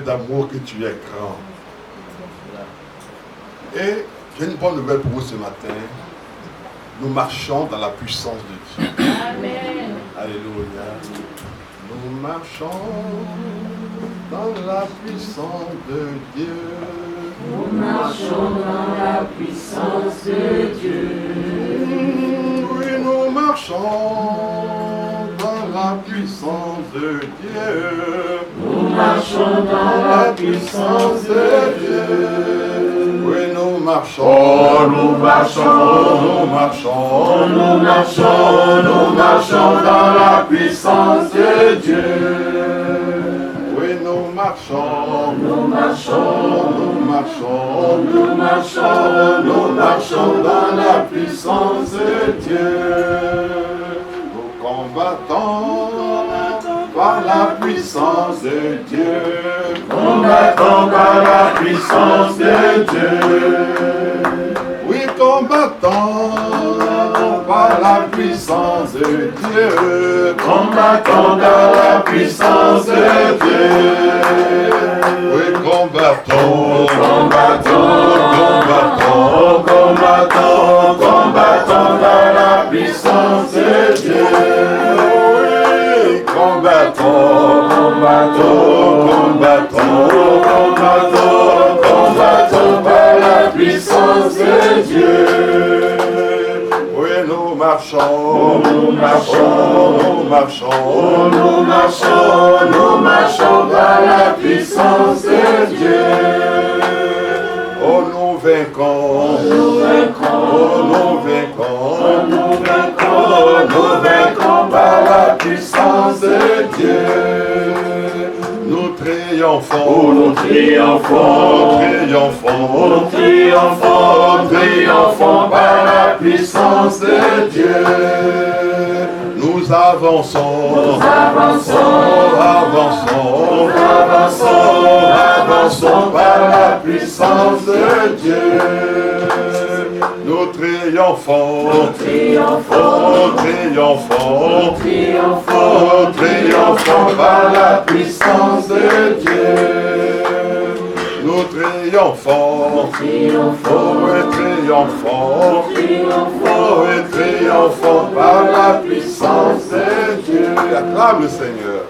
d'amour que tu es grand. Et j'ai une bonne nouvelle pour vous ce matin. Nous marchons dans la puissance de Dieu. Amen. Alléluia. Nous marchons dans la puissance de Dieu. Nous marchons dans la puissance de Dieu. Oui, nous marchons dans la puissance de Dieu. Nous marchons dans la puissance de Dieu. Oui, nous marchons, nous marchons, nous marchons, nous marchons, nous marchons dans la puissance de Dieu. Oui, nous marchons, nous marchons, nous marchons, nous marchons, nous marchons dans la puissance de Dieu. Nous combattons par la puissance de Dieu. Combattons par la puissance de Dieu. Oui, combattons par la puissance de Dieu. Combattons par la puissance de Dieu. Oui, combattons, combattons, combattons, combattons, combattons dans la puissance de Dieu. Oui, combattons, combattons, combattons, combattons, combattons par la puissance de Dieu. Oui, nous marchons, nous marchons, nous marchons, nous marchons, nous marchons par la puissance de Dieu. Oh, nous vaincons, nous vaincons, oh, nous vaincons, nous vaincons, nous vaincons par la puissance de Dieu. Nous triomphons, oh, nous triomphons, nous triomphons, nous triomphons, nous triomphons par la puissance de Dieu. Nous avançons, nous avançons, avançons, avançons, avançons par la puissance de Dieu. Nous triomphons, nous triomphons, nous triomphons, nous triomphons, nous triomphons par la puissance de Dieu. Nous triomphons, nous triomphons, nous triomphons, nous triomphons, nous triomphons par la puissance de Dieu. Acclame le Seigneur.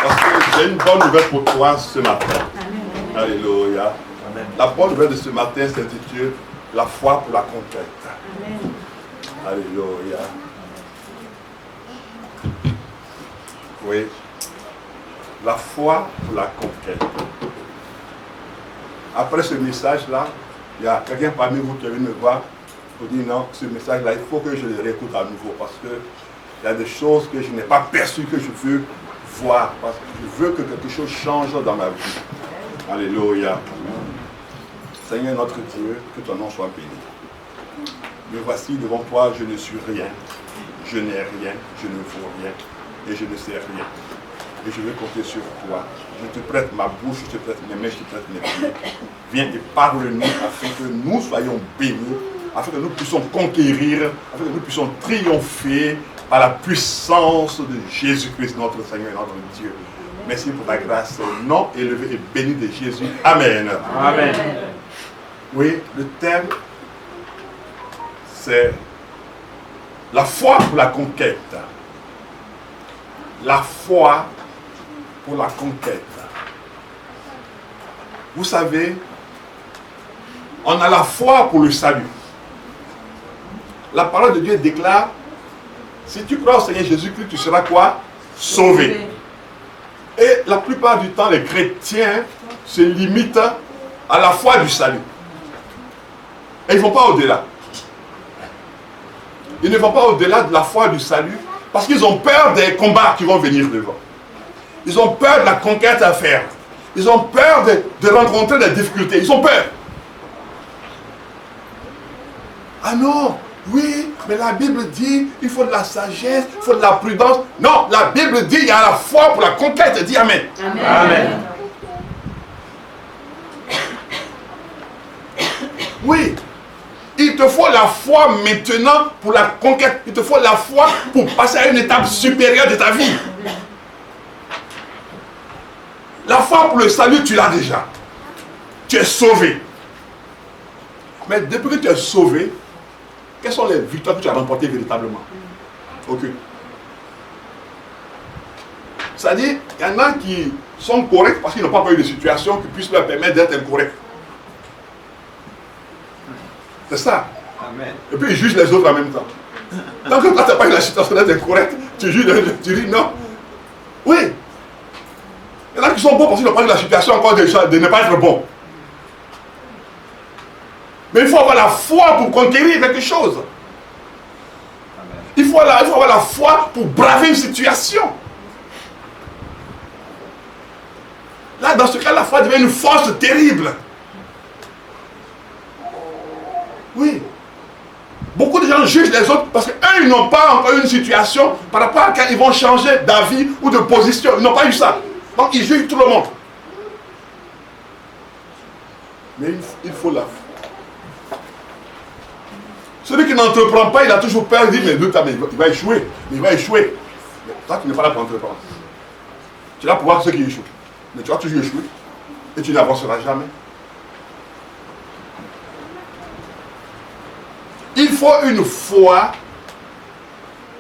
Parce que j'ai une bonne nouvelle pour toi ce matin. Amen. Alléluia. Amen. La bonne nouvelle de ce matin s'intitule La foi pour la conquête. Amen. Alléluia. Oui. La foi pour la conquête. Après ce message-là, il y a quelqu'un parmi vous qui vient me voir pour dire non, ce message-là, il faut que je le réécoute à nouveau parce que il y a des choses que je n'ai pas perçues que je veux voir. Parce que je veux que quelque chose change dans ma vie. Alléluia. Seigneur notre Dieu, que ton nom soit béni. Me voici devant toi, je ne suis rien. Je n'ai rien, je ne vaux rien et je ne sais rien. Et je veux compter sur toi. Je te prête ma bouche, je te prête mes mains, je te prête mes pieds. Viens et parle-nous afin que nous soyons bénis, afin que nous puissions conquérir, afin que nous puissions triompher par la puissance de Jésus-Christ, notre Seigneur et notre Dieu. Merci pour ta grâce, nom élevé et béni de Jésus. Amen. Amen. Oui, le thème, c'est la foi pour la conquête. La foi pour la conquête. Vous savez, on a la foi pour le salut. La parole de Dieu déclare, si tu crois au Seigneur Jésus-Christ, tu seras quoi? Sauvé. Et la plupart du temps, les chrétiens se limitent à la foi du salut. Et ils ne vont pas au-delà. Ils ne vont pas au-delà de la foi du salut parce qu'ils ont peur des combats qui vont venir devant. Ils ont peur de la conquête à faire. Ils ont peur de rencontrer des difficultés. Ils ont peur. Ah non, oui, mais la Bible dit il faut de la sagesse, il faut de la prudence. Non, la Bible dit il y a la foi pour la conquête. Dis Amen. Amen. Amen. Oui, Il te faut la foi maintenant pour la conquête. Il te faut la foi pour passer à une étape supérieure de ta vie. La foi pour le salut, tu l'as déjà. Tu es sauvé. Mais depuis que tu es sauvé, quelles sont les victoires que tu as remportées véritablement? Aucune. C'est-à-dire, il y en a qui sont corrects parce qu'ils n'ont pas eu de situation qui puisse leur permettre d'être incorrects. C'est ça. Amen. Et puis ils jugent les autres en même temps. Tant que toi, tu n'as pas eu la situation d'être incorrecte, tu juges, tu dis non. Oui. Il y en a qui sont bons parce qu'ils n'ont pas eu la situation encore de ne pas être bons. Mais il faut avoir la foi pour conquérir quelque chose. Il faut avoir la foi pour braver une situation. Là, dans ce cas, la foi devient une force terrible. Oui. Beaucoup de gens jugent les autres parce qu'eux, ils n'ont pas encore une situation par rapport à quand ils vont changer d'avis ou de position. Ils n'ont pas eu ça. Donc, ils jugent tout le monde. Mais il faut la foi. Celui qui n'entreprend pas, il a toujours peur. Il dit, mais il va échouer. Il va échouer. Mais toi, tu n'es pas là pour entreprendre. Tu es là pour voir ceux qui échouent. Mais tu vas toujours échouer. Et tu n'avanceras jamais. Il faut une foi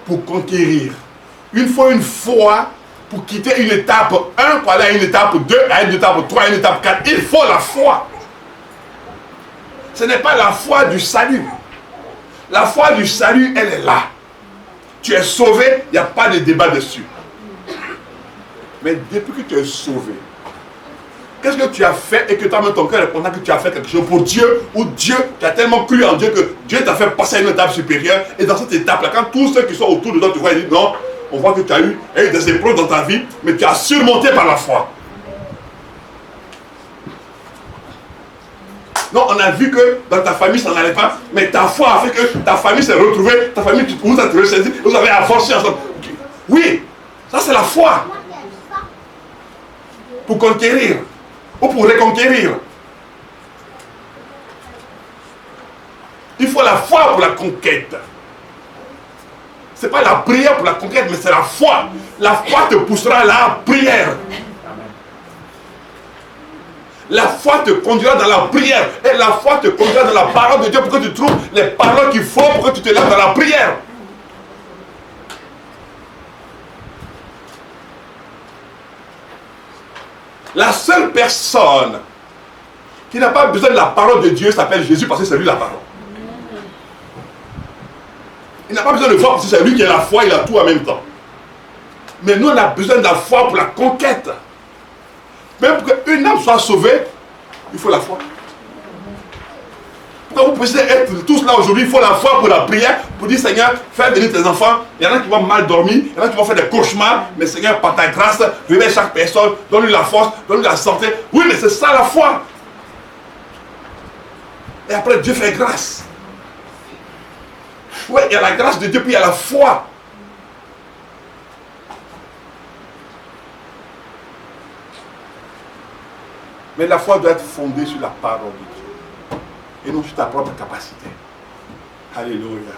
pour conquérir. Il faut une foi pour quitter une étape 1 pour aller à une étape 2, à une étape 3, à une étape 4. Il faut la foi. Ce n'est pas la foi du salut. La foi du salut, elle est là. Tu es sauvé, il n'y a pas de débat dessus. Mais depuis que tu es sauvé, qu'est-ce que tu as fait et que toi même ton cœur répondant que tu as fait quelque chose pour Dieu, ou Dieu, tu as tellement cru en Dieu que Dieu t'a fait passer à une étape supérieure, et dans cette étape-là, quand tous ceux qui sont autour de toi te voient, ils disent non, on voit que tu as eu des épreuves dans ta vie, mais tu as surmonté par la foi. Non, on a vu que dans ta famille ça n'allait pas, mais ta foi a fait que ta famille s'est retrouvée, ta famille, vous êtes ressaisis, vous avez avancé ensemble. Oui, ça c'est la foi. Pour conquérir. Ou pour reconquérir. Il faut la foi pour la conquête. Ce n'est pas la prière pour la conquête, mais c'est la foi. La foi te poussera à la prière. La foi te conduira dans la prière. Et la foi te conduira dans la parole de Dieu pour que tu trouves les paroles qu'il faut pour que tu te lèves dans la prière. La seule personne qui n'a pas besoin de la parole de Dieu s'appelle Jésus parce que c'est lui la parole. Il n'a pas besoin de foi parce que c'est lui qui a la foi, il a tout en même temps. Mais nous, on a besoin de la foi pour la conquête. Même pour qu'une âme soit sauvée, il faut la foi. Pour que vous puissiez être tous là aujourd'hui, il faut la foi pour la prière, pour dire Seigneur, fais venir tes enfants. Il y en a qui vont mal dormir, il y en a qui vont faire des cauchemars, mais Seigneur, par ta grâce, réveille chaque personne, donne-lui la force, donne-lui la santé. Oui, mais c'est ça la foi. Et après, Dieu fait grâce. Oui, il y a la grâce de Dieu, puis il y a la foi. Mais la foi doit être fondée sur la parole de Dieu. Et non sur ta propre capacité. Alléluia.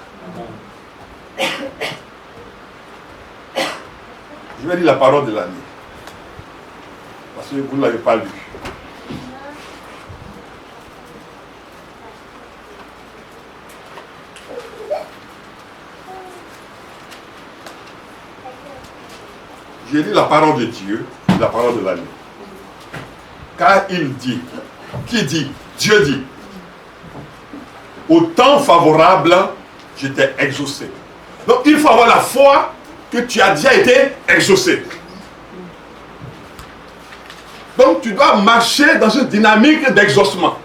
Je vais lire la parole de l'année. Parce que vous ne l'avez pas lu. J'ai lu la parole de Dieu, la parole de l'année. Car il dit, qui dit? Dieu dit, au temps favorable, je t'ai exaucé. Donc il faut avoir la foi que tu as déjà été exaucé. Donc tu dois marcher dans une dynamique d'exaucement.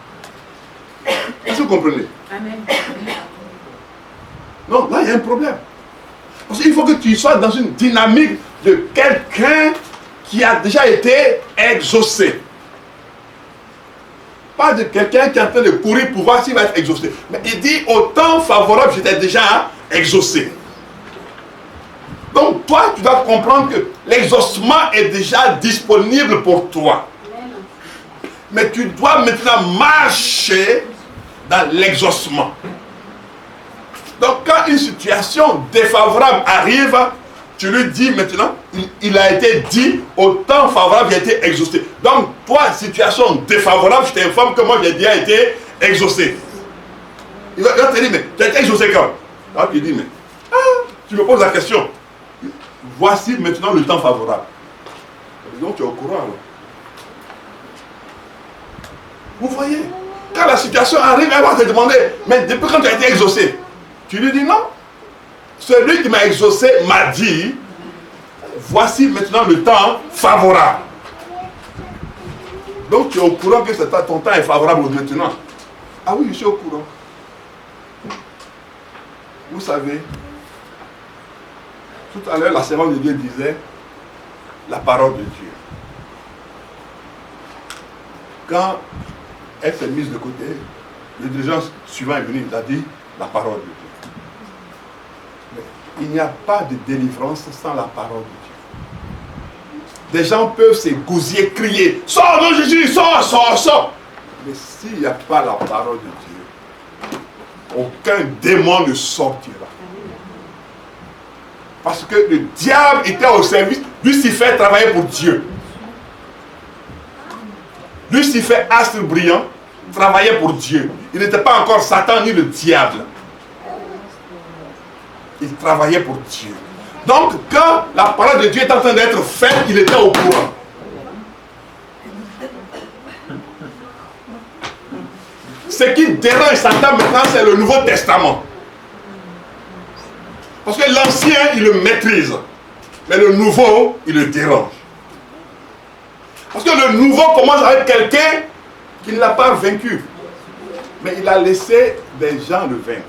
Est-ce que vous comprenez? Amen. Non, là il y a un problème. Parce qu'il faut que tu sois dans une dynamique de quelqu'un qui a déjà été exaucé. Pas de quelqu'un qui est en train de courir pour voir s'il va être exaucé. Mais il dit, au temps favorable, j'étais déjà exaucé. Donc toi, tu dois comprendre que l'exaucement est déjà disponible pour toi. Mais tu dois maintenant marcher dans l'exaucement. Donc quand une situation défavorable arrive, tu lui dis maintenant, il a été dit, au temps favorable, il a été exaucé. Donc toi, situation défavorable, je t'informe que moi j'ai déjà été exaucé. Il va te dire, mais tu as été exaucé quand? Alors tu dis, mais tu me poses la question. Voici maintenant le temps favorable. Donc tu es au courant alors. Vous voyez, quand la situation arrive, elle va te demander, mais depuis quand tu as été exaucé? Tu lui dis non. Celui qui m'a exaucé m'a dit, voici maintenant le temps favorable. Donc tu es au courant que ton temps est favorable maintenant. Ah oui, je suis au courant. Vous savez, tout à l'heure, la servante de Dieu disait la parole de Dieu. Quand elle s'est mise de côté, le dirigeant suivant est venu, il a dit la parole de Dieu. Mais il n'y a pas de délivrance sans la parole de Dieu. Des gens peuvent se gousiller, crier, sors de Jésus, sors, sors, sors. Mais s'il n'y a pas la parole de Dieu, aucun démon ne sortira. Parce que le diable était au service. Lucifer travaillait pour Dieu. Lucifer, astre brillant, travaillait pour Dieu. Il n'était pas encore Satan ni le diable. Il travaillait pour Dieu. Donc, quand la parole de Dieu est en train d'être faite, il était au courant. Ce qui dérange Satan maintenant, c'est le Nouveau Testament. Parce que l'ancien, il le maîtrise. Mais le nouveau, il le dérange. Parce que le nouveau commence avec quelqu'un qui ne l'a pas vaincu. Mais il a laissé des gens le vaincre.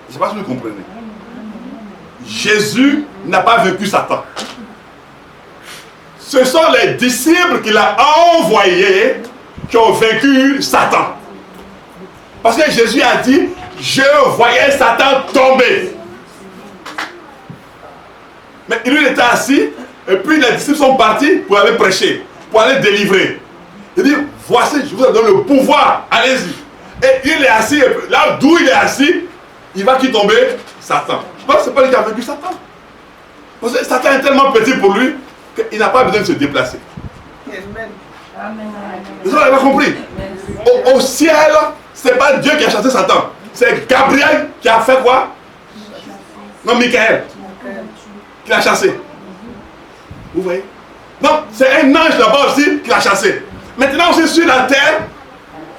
Je ne sais pas si vous comprenez. Jésus n'a pas vaincu Satan. Ce sont les disciples qu'il a envoyés qui ont vaincu Satan. Parce que Jésus a dit, je voyais Satan tomber. Mais lui, il était assis, et puis les disciples sont partis pour aller prêcher, pour aller délivrer. Il dit, voici, je vous donne le pouvoir, allez-y. Et il est assis, et là d'où il est assis, il va qui tomber? Satan. Je pense que ce n'est pas lui qui a vaincu Satan. Parce que Satan est tellement petit pour lui, qu'il n'a pas besoin de se déplacer. Amen. Vous avez compris? Au ciel, ce n'est pas Dieu qui a chassé Satan. C'est Gabriel qui a fait quoi? Non, Michael. Qui l'a chassé. Vous voyez? Donc, c'est un ange là-bas aussi qui l'a chassé. Maintenant, aussi sur la terre,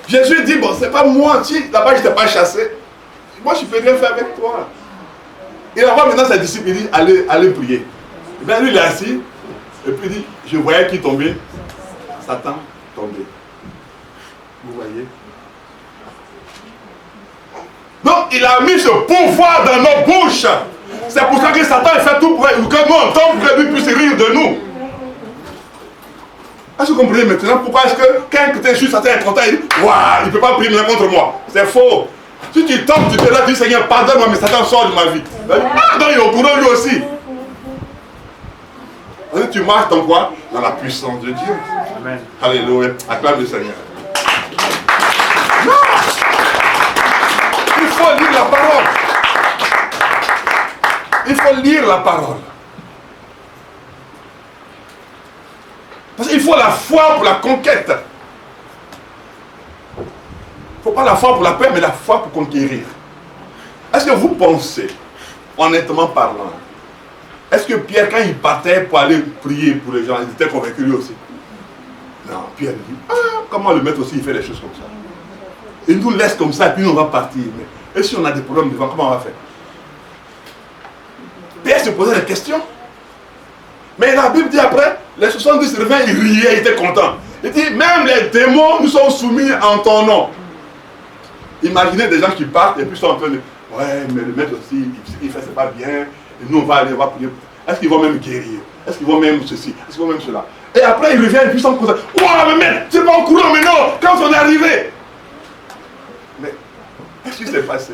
Jésus dit, bon, c'est pas moi, si là-bas je ne t'ai pas chassé, moi je ne peux rien faire avec toi. Il envoie maintenant ses disciples, il dit, allez prier. Et bien lui, il est assis, et puis il dit, je voyais qui tombait, Satan tombait. Vous voyez? Donc, il a mis ce pouvoir dans nos bouches. C'est pour ça que Satan fait tout pour que nous on tombe, pour que lui puisse rire de nous. Est-ce que vous comprenez maintenant pourquoi est-ce que quand tu es juste Satan est content, il dit, waouh, il ne peut pas prier contre moi. C'est faux. Si tu tombes, tu te lèves, tu dis, Seigneur, pardonne-moi, mais Satan sort de ma vie. Ah, donc il est au courant lui aussi. Alors, tu marches dans quoi? Dans la puissance de Dieu. Amen. Alléluia. Acclame le Seigneur. Non! Il faut lire la parole. Il faut lire la parole. Parce qu'il faut la foi pour la conquête. Il ne faut pas la foi pour la paix, mais la foi pour conquérir. Est-ce que vous pensez, honnêtement parlant, est-ce que Pierre, quand il partait pour aller prier pour les gens, il était convaincu lui aussi? Non, Pierre dit, comment le maître aussi, il fait des choses comme ça? Il nous laisse comme ça, et puis nous on va partir. Mais, et si on a des problèmes devant, comment on va faire? Pierre se posait des questions. Mais la Bible dit après, les 70 revinrent, ils riaient, ils étaient contents. Il dit, même les démons nous sont soumis en ton nom. Imaginez des gens qui partent et puis sont en train de, ouais, mais le maître aussi, il fait c'est pas bien, et nous on va aller, on va prier. Est-ce qu'ils vont même guérir? Est-ce qu'ils vont même ceci? Est-ce qu'ils vont même cela? Et après ils reviennent et puis ils sont contents. Ouah, mais maître, c'est pas au courant, mais non, quand on est arrivé. Mais, qu'est-ce qui s'est passé?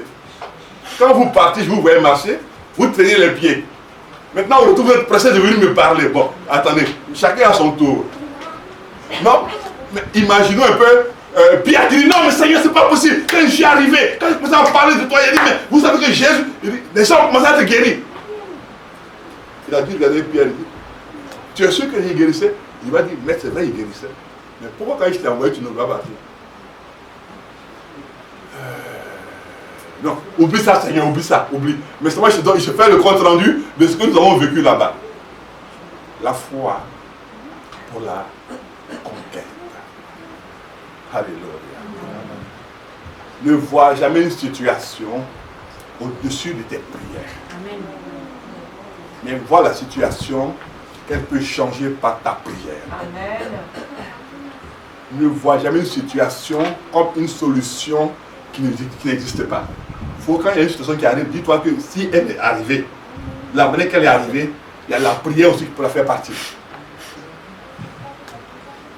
Quand vous partez, je vous voyais marcher, vous tenez les pieds. Maintenant, au retour, vous êtes pressé de venir me parler. Bon, attendez, chacun à son tour. Non, mais imaginons un peu, Pierre qui dit non mais Seigneur c'est pas possible. Quand je suis arrivé, quand je commençais à parler de toi, il a dit mais vous savez que Jésus, les gens commencent à te guérir. Il a dit regardez Pierre, il dit, tu es sûr que j'ai guérissais? Il va dire mais c'est vrai il guérissait. Mais pourquoi quand je t'ai envoyé tu ne vas pas partir? Non, oublie ça Seigneur, oublie ça, oublie. Mais c'est moi je fais le compte rendu de ce que nous avons vécu là-bas. La foi pour la conquête. Alléluia. Ne vois jamais une situation au-dessus de tes prières. Amen. Mais vois la situation qu'elle peut changer par ta prière. Amen. Ne vois jamais une situation comme une solution qui n'existe pas. Il faut quand il y a une situation qui arrive, dis-toi que si elle est arrivée, la manière qu'elle est arrivée, il y a la prière aussi qui peut la faire partir.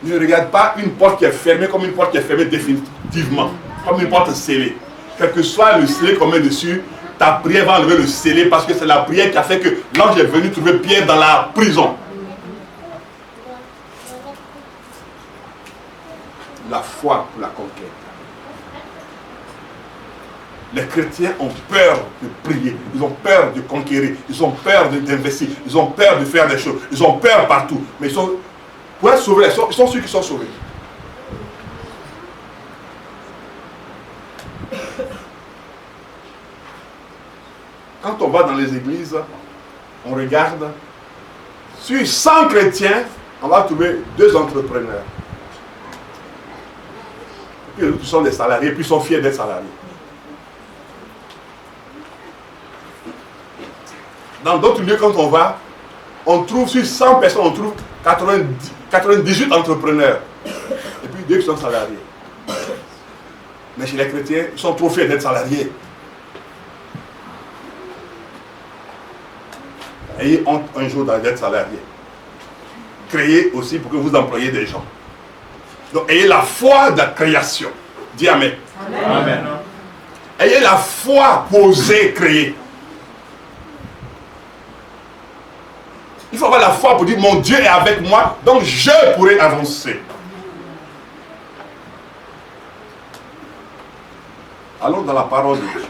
Ne regarde pas une porte qui est fermée comme une porte qui est fermée définitivement, comme une porte scellée. Quel que soit le scellé qu'on met dessus, ta prière va enlever le scellé parce que c'est la prière qui a fait que l'ange est venu trouver Pierre dans la prison. La foi pour la conquête. Les chrétiens ont peur de prier, ils ont peur de conquérir, ils ont peur d'investir, ils ont peur de faire des choses, ils ont peur partout. Mais ils sont, pour être sauvés, ils sont ceux qui sont sauvés. Quand on va dans les églises, on regarde, sur 100 chrétiens, on va trouver 2 entrepreneurs. Et puis les autres sont des salariés, puis ils sont fiers d'être salariés. Dans d'autres lieux, quand on va, on trouve sur 100 personnes, on trouve 98 entrepreneurs. Et puis 2 qui sont salariés. Mais chez les chrétiens, ils sont trop fiers d'être salariés. Ayez honte un jour d'être salarié. Créez aussi pour que vous employiez des gens. Donc ayez la foi de la création. Dis Amen. Amen. Amen. Ayez la foi pour oser créer. Il faut avoir la foi pour dire mon Dieu est avec moi, donc je pourrai avancer. Allons dans la parole de Dieu.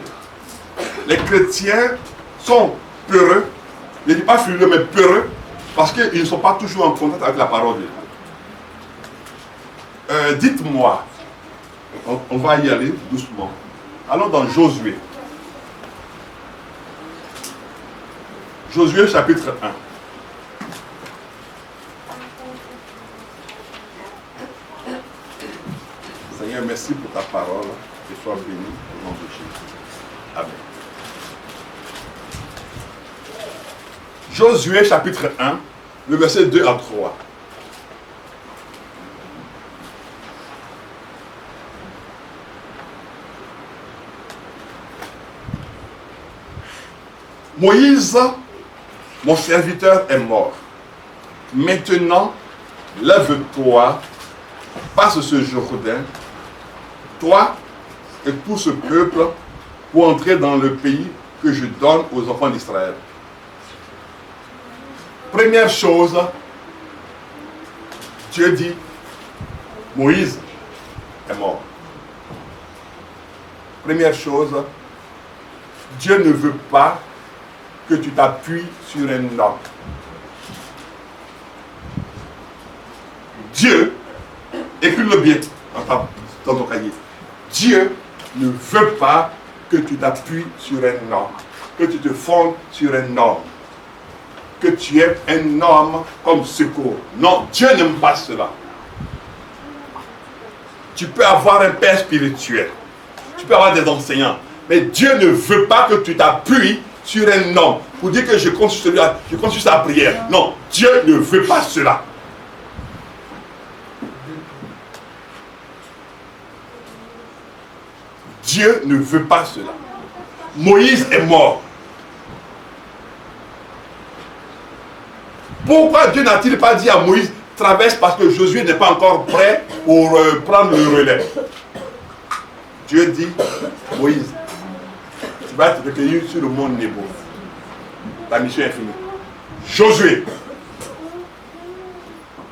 Les chrétiens sont peureux, je ne dis pas furieux, mais peureux, parce qu'ils ne sont pas toujours en contact avec la parole de Dieu. Dites-moi, on va y aller doucement. Allons dans Josué. Josué chapitre 1. Seigneur, merci pour ta parole. Que sois béni au nom de Jésus. Amen. Josué chapitre 1, le verset 2 à 3. Moïse, mon serviteur, est mort. Maintenant, lève-toi, passe ce Jourdain, toi et tout ce peuple, pour entrer dans le pays que je donne aux enfants d'Israël. Première chose, Dieu dit, Moïse est mort. Première chose, Dieu ne veut pas que tu t'appuies sur un homme. Dieu, écris-le bien dans ton cahier. Dieu ne veut pas que tu t'appuies sur un homme, que tu te fondes sur un homme, que tu aies un homme comme secours. Non, Dieu n'aime pas cela. Tu peux avoir un père spirituel, tu peux avoir des enseignants, mais Dieu ne veut pas que tu t'appuies sur un homme pour dire que je compte sur celui-là, je compte sur sa prière. Non, Dieu ne veut pas cela. Dieu ne veut pas cela. Moïse est mort. Pourquoi Dieu n'a-t-il pas dit à Moïse, traverse parce que Josué n'est pas encore prêt pour prendre le relais? Dieu dit, Moïse, tu vas te recueillir sur le mont Nebo. La mission est finie. Josué,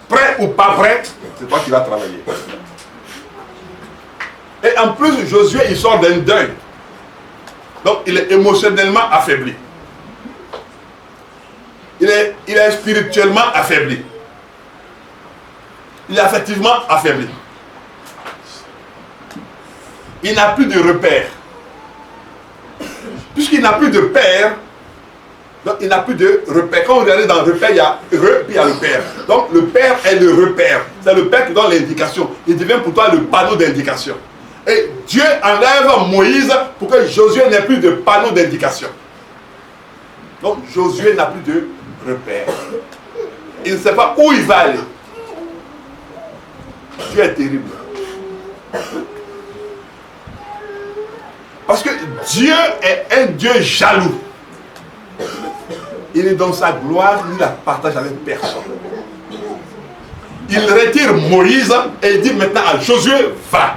prêt ou pas prêt, c'est toi qui vas travailler. Et en plus, Josué, il sort d'un deuil. Donc, il est émotionnellement affaibli. Il est spirituellement affaibli. Il est affectivement affaibli. Il n'a plus de repère. Puisqu'il n'a plus de père, donc il n'a plus de repère. Quand vous regardez dans le repère, il y a re, puis il y a le père. Donc le père est le repère. C'est le père qui donne l'indication. Il devient pour toi le panneau d'indication. Et Dieu enlève Moïse pour que Josué n'ait plus de panneau d'indication. Donc Josué n'a plus de repère. Il ne sait pas où il va aller. Dieu est terrible. Parce que Dieu est un Dieu jaloux. Il est dans sa gloire, il ne la partage avec personne. Il retire Moïse et il dit maintenant à Josué, va.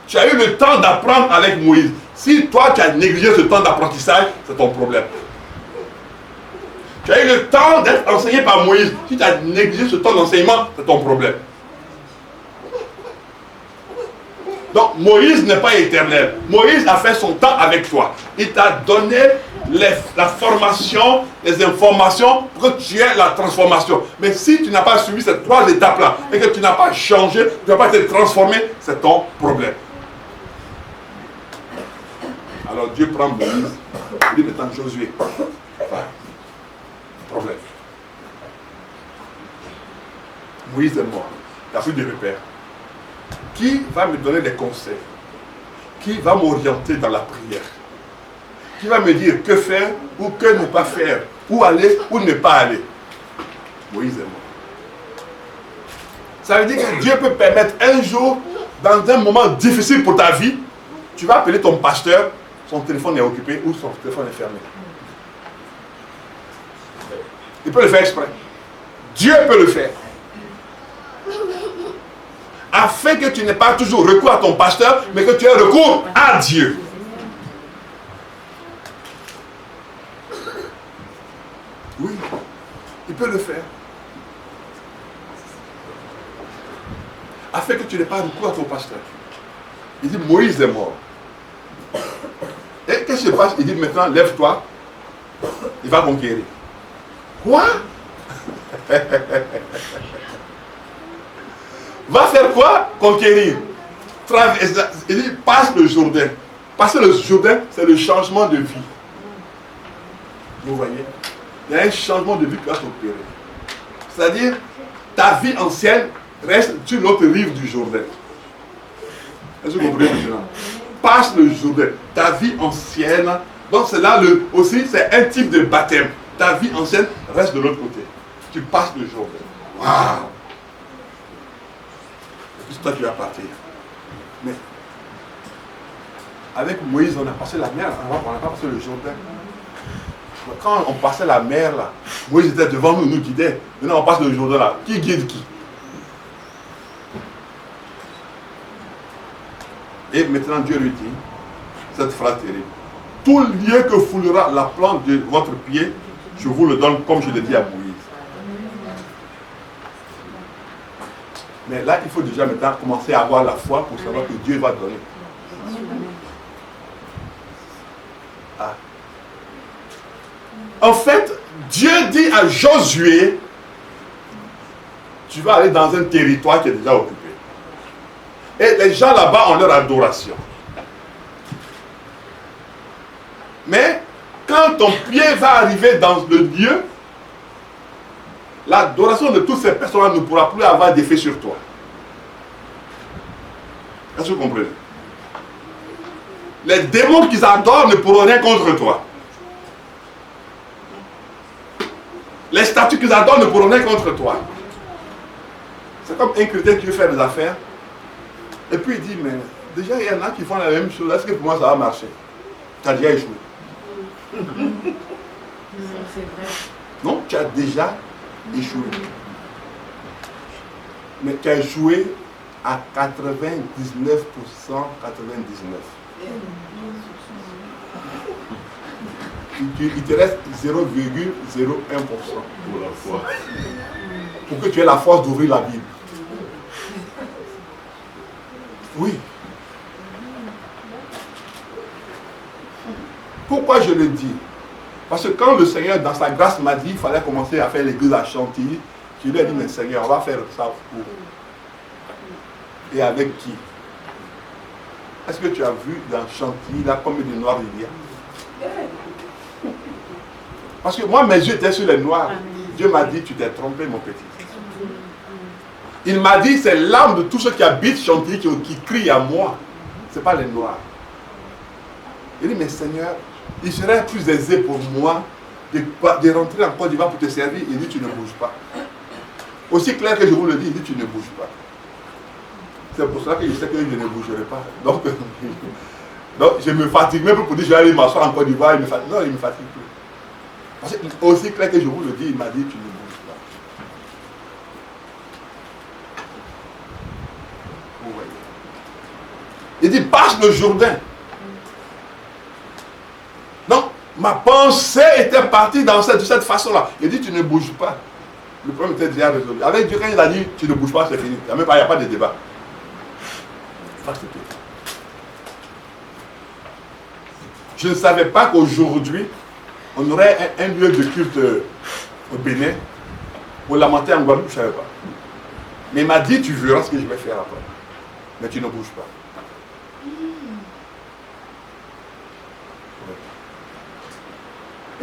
Tu as eu le temps d'apprendre avec Moïse. Si toi tu as négligé ce temps d'apprentissage, c'est ton problème. Tu as eu le temps d'être enseigné par Moïse. Si tu as négligé ce temps d'enseignement, c'est ton problème. Donc Moïse n'est pas éternel. Moïse a fait son temps avec toi. Il t'a donné la formation, les informations pour que tu aies la transformation. Mais si tu n'as pas suivi ces 3 étapes-là et que tu n'as pas changé, tu n'as pas été transformé, c'est ton problème. Alors Dieu prend Moïse, il dit maintenant Josué. Voilà. Problème. Moïse est mort. Il n'y a plus de repère. Qui va me donner des conseils? Qui va m'orienter dans la prière? Qui va me dire que faire ou que ne pas faire? Où aller ou ne pas aller? Moïse est mort. Ça veut dire que Dieu peut permettre un jour, dans un moment difficile pour ta vie, tu vas appeler ton pasteur, son téléphone est occupé ou son téléphone est fermé. Il peut le faire exprès. Dieu peut le faire. Afin que tu n'aies pas toujours recours à ton pasteur, mais que tu aies recours à Dieu. Oui, il peut le faire. Afin que tu n'aies pas recours à ton pasteur. Il dit, Moïse est mort. Et qu'est-ce qui se passe? Il dit, maintenant, lève-toi. Il va conquérir. Quoi? Va faire quoi? Conquérir. Il dit, passe le Jourdain. Passer le Jourdain, c'est le changement de vie. Vous voyez? Il y a un changement de vie qui va s'opérer. C'est-à-dire, ta vie ancienne reste sur l'autre rive du Jourdain. Est-ce que vous comprenez maintenant? Passe le Jourdain. Ta vie ancienne, donc c'est là aussi, c'est un type de baptême. Ta vie ancienne reste de l'autre côté. Tu passes le Jourdain. Waouh! Et puis toi tu vas partir. Mais avec Moïse, on a passé la mer, on n'a pas passé le Jourdain. Quand on passait la mer là, Moïse était devant nous, nous guidait. Maintenant on passe le Jourdain là. Qui guide qui? Et maintenant Dieu lui dit, cette phrase terrible, tout lieu que foulera la plante de votre pied, je vous le donne comme je l'ai dit à Moïse. Mais là, il faut déjà maintenant commencer à avoir la foi pour savoir que Dieu va donner. Ah. En fait, Dieu dit à Josué, tu vas aller dans un territoire qui est déjà occupé. Et les gens là-bas ont leur adoration. Mais quand ton pied va arriver dans le lieu, l'adoration de toutes ces personnes ne pourra plus avoir d'effet sur toi. Est-ce que vous comprenez? Les démons qu'ils adorent ne pourront rien contre toi. Les statues qu'ils adorent ne pourront rien contre toi. C'est comme un chrétien qui veut faire des affaires. Et puis il dit, mais déjà il y en a qui font la même chose. Est-ce que pour moi ça va marcher? Tu as déjà échoué. Non, tu as déjà échoué. Mais tu as échoué à 99%, 99. Il te reste 0,01% pour la foi. pour que tu aies la force d'ouvrir la Bible. Oui. Pourquoi je le dis? Parce que quand le Seigneur, dans sa grâce, m'a dit qu'il fallait commencer à faire l'église à Chantilly, je lui ai dit, mais Seigneur, on va faire ça où? Et avec qui? Est-ce que tu as vu dans Chantilly, là, combien de noirs il y a? Parce que moi, mes yeux étaient sur les noirs. Dieu m'a dit, tu t'es trompé, mon petit. Il m'a dit, c'est l'âme de tous ceux qui habitent Chantilly qui crient à moi. Ce n'est pas les noirs. Il dit, mais Seigneur, il serait plus aisé pour moi de rentrer en Côte d'Ivoire pour te servir. Il dit, tu ne bouges pas. Aussi clair que je vous le dis, il dit, tu ne bouges pas. C'est pour cela que je sais que je ne bougerai pas. Donc je me fatigue même pour dire, je vais aller m'asseoir en Côte d'Ivoire. Non, il ne me fatigue plus. Parce que aussi clair que je vous le dis, il m'a dit, tu ne bouges pas. Vous voyez. Il dit, passe le Jourdain. Donc, ma pensée était partie de cette façon-là. Il dit, tu ne bouges pas. Le problème était déjà résolu. Avec Dieu, quand il a dit, tu ne bouges pas, c'est fini. Il n'y a pas de débat. Je ne savais pas qu'aujourd'hui, on aurait un lieu de culte au Bénin. Pour lamenter en Guadeloupe, je ne savais pas. Mais il m'a dit, tu verras ce que je vais faire après. Mais tu ne bouges pas.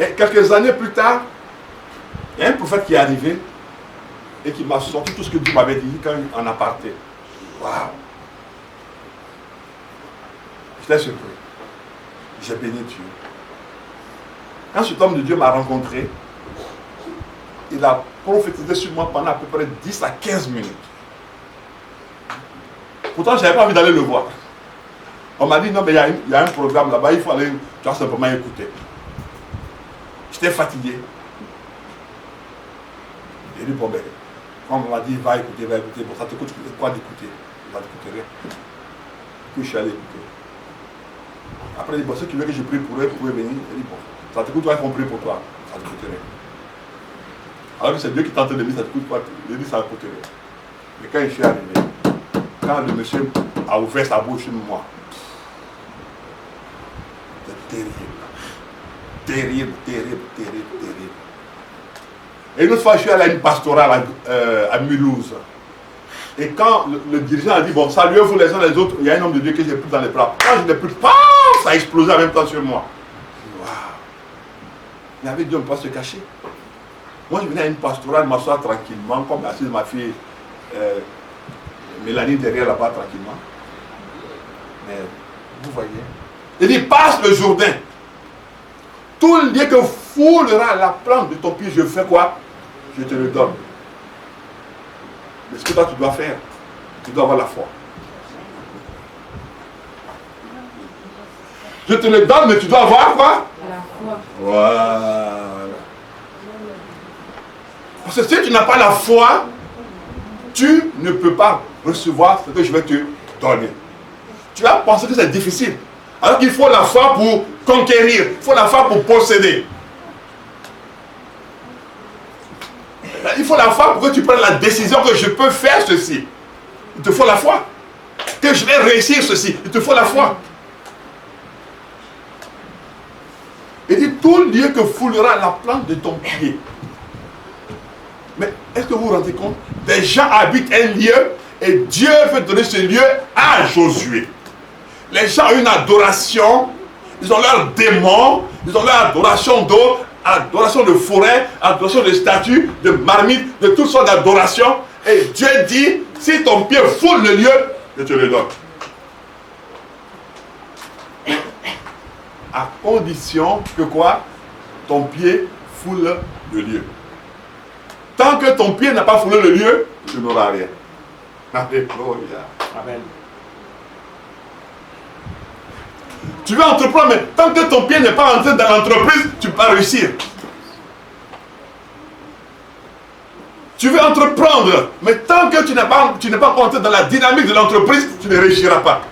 Et quelques années plus tard, il y a un prophète qui est arrivé et qui m'a sorti tout ce que Dieu m'avait dit quand en aparté. Waouh! J'étais surpris. J'ai béni Dieu. Quand cet homme de Dieu m'a rencontré, il a prophétisé sur moi pendant à peu près 10 à 15 minutes. Pourtant, je n'avais pas envie d'aller le voir. On m'a dit, non, mais il y a un programme là-bas, il faut aller, tu vas simplement écouter. J'étais fatigué. J'ai dit, bon, ben, quand on m'a dit, va écouter, bon, ça te coûte quoi d'écouter? Ça ne te coûte rien. Puis je suis allé écouter. Après, il dit, bon, ceux qui veulent que je prie pour eux, vous pouvez venir. Il dit, bon, ça te coûte quoi, ils vont prier pour toi? Ça ne te coûte rien. Alors que c'est Dieu qui tente de dire, ça te coûte quoi? Il dit, ça ne coûte rien. Mais quand je suis arrivé, quand le monsieur a ouvert sa bouche sur moi, c'était terrible. Terrible. Et une autre fois, je suis allé à une pastorale à Mulhouse. Et quand le dirigeant a dit, bon, saluez-vous les uns les autres, il y a un homme de Dieu que j'ai pris dans les bras. Quand je l'ai pris, ça a explosé en même temps sur moi. Waouh! Il avait dit, on ne peut pas se cacher. Moi, je venais à une pastorale, m'asseoir tranquillement, comme assise ma fille Mélanie derrière là-bas tranquillement. Mais vous voyez, il dit, passe le Jourdain. Tout lieu que foulera la plante de ton pied, je fais quoi? Je te le donne. Mais ce que toi tu dois faire, tu dois avoir la foi. Je te le donne, mais tu dois avoir quoi? La foi. Voilà. Parce que si tu n'as pas la foi, tu ne peux pas recevoir ce que je vais te donner. Tu vas penser que c'est difficile. Alors qu'il faut la foi pour conquérir, il faut la foi pour posséder. Il faut la foi pour que tu prennes la décision que je peux faire ceci. Il te faut la foi. Que je vais réussir ceci. Il te faut la foi. Il dit, tout lieu que foulera la plante de ton pied. Mais est-ce que vous vous rendez compte? Des gens habitent un lieu et Dieu veut donner ce lieu à Josué. Les gens ont une adoration, ils ont leur démon, ils ont leur adoration d'eau, adoration de forêt, adoration de statues, de marmites, de toutes sortes d'adorations. Et Dieu dit, si ton pied foule le lieu, je te le donne. À condition que quoi? Ton pied foule le lieu. Tant que ton pied n'a pas foulé le lieu, tu n'auras rien. Alléluia. Amen. Tu veux entreprendre, mais tant que ton pied n'est pas entré dans l'entreprise, tu ne peux pas réussir. Tu veux entreprendre, mais tant que tu n'es pas entré dans la dynamique de l'entreprise, tu ne réussiras pas.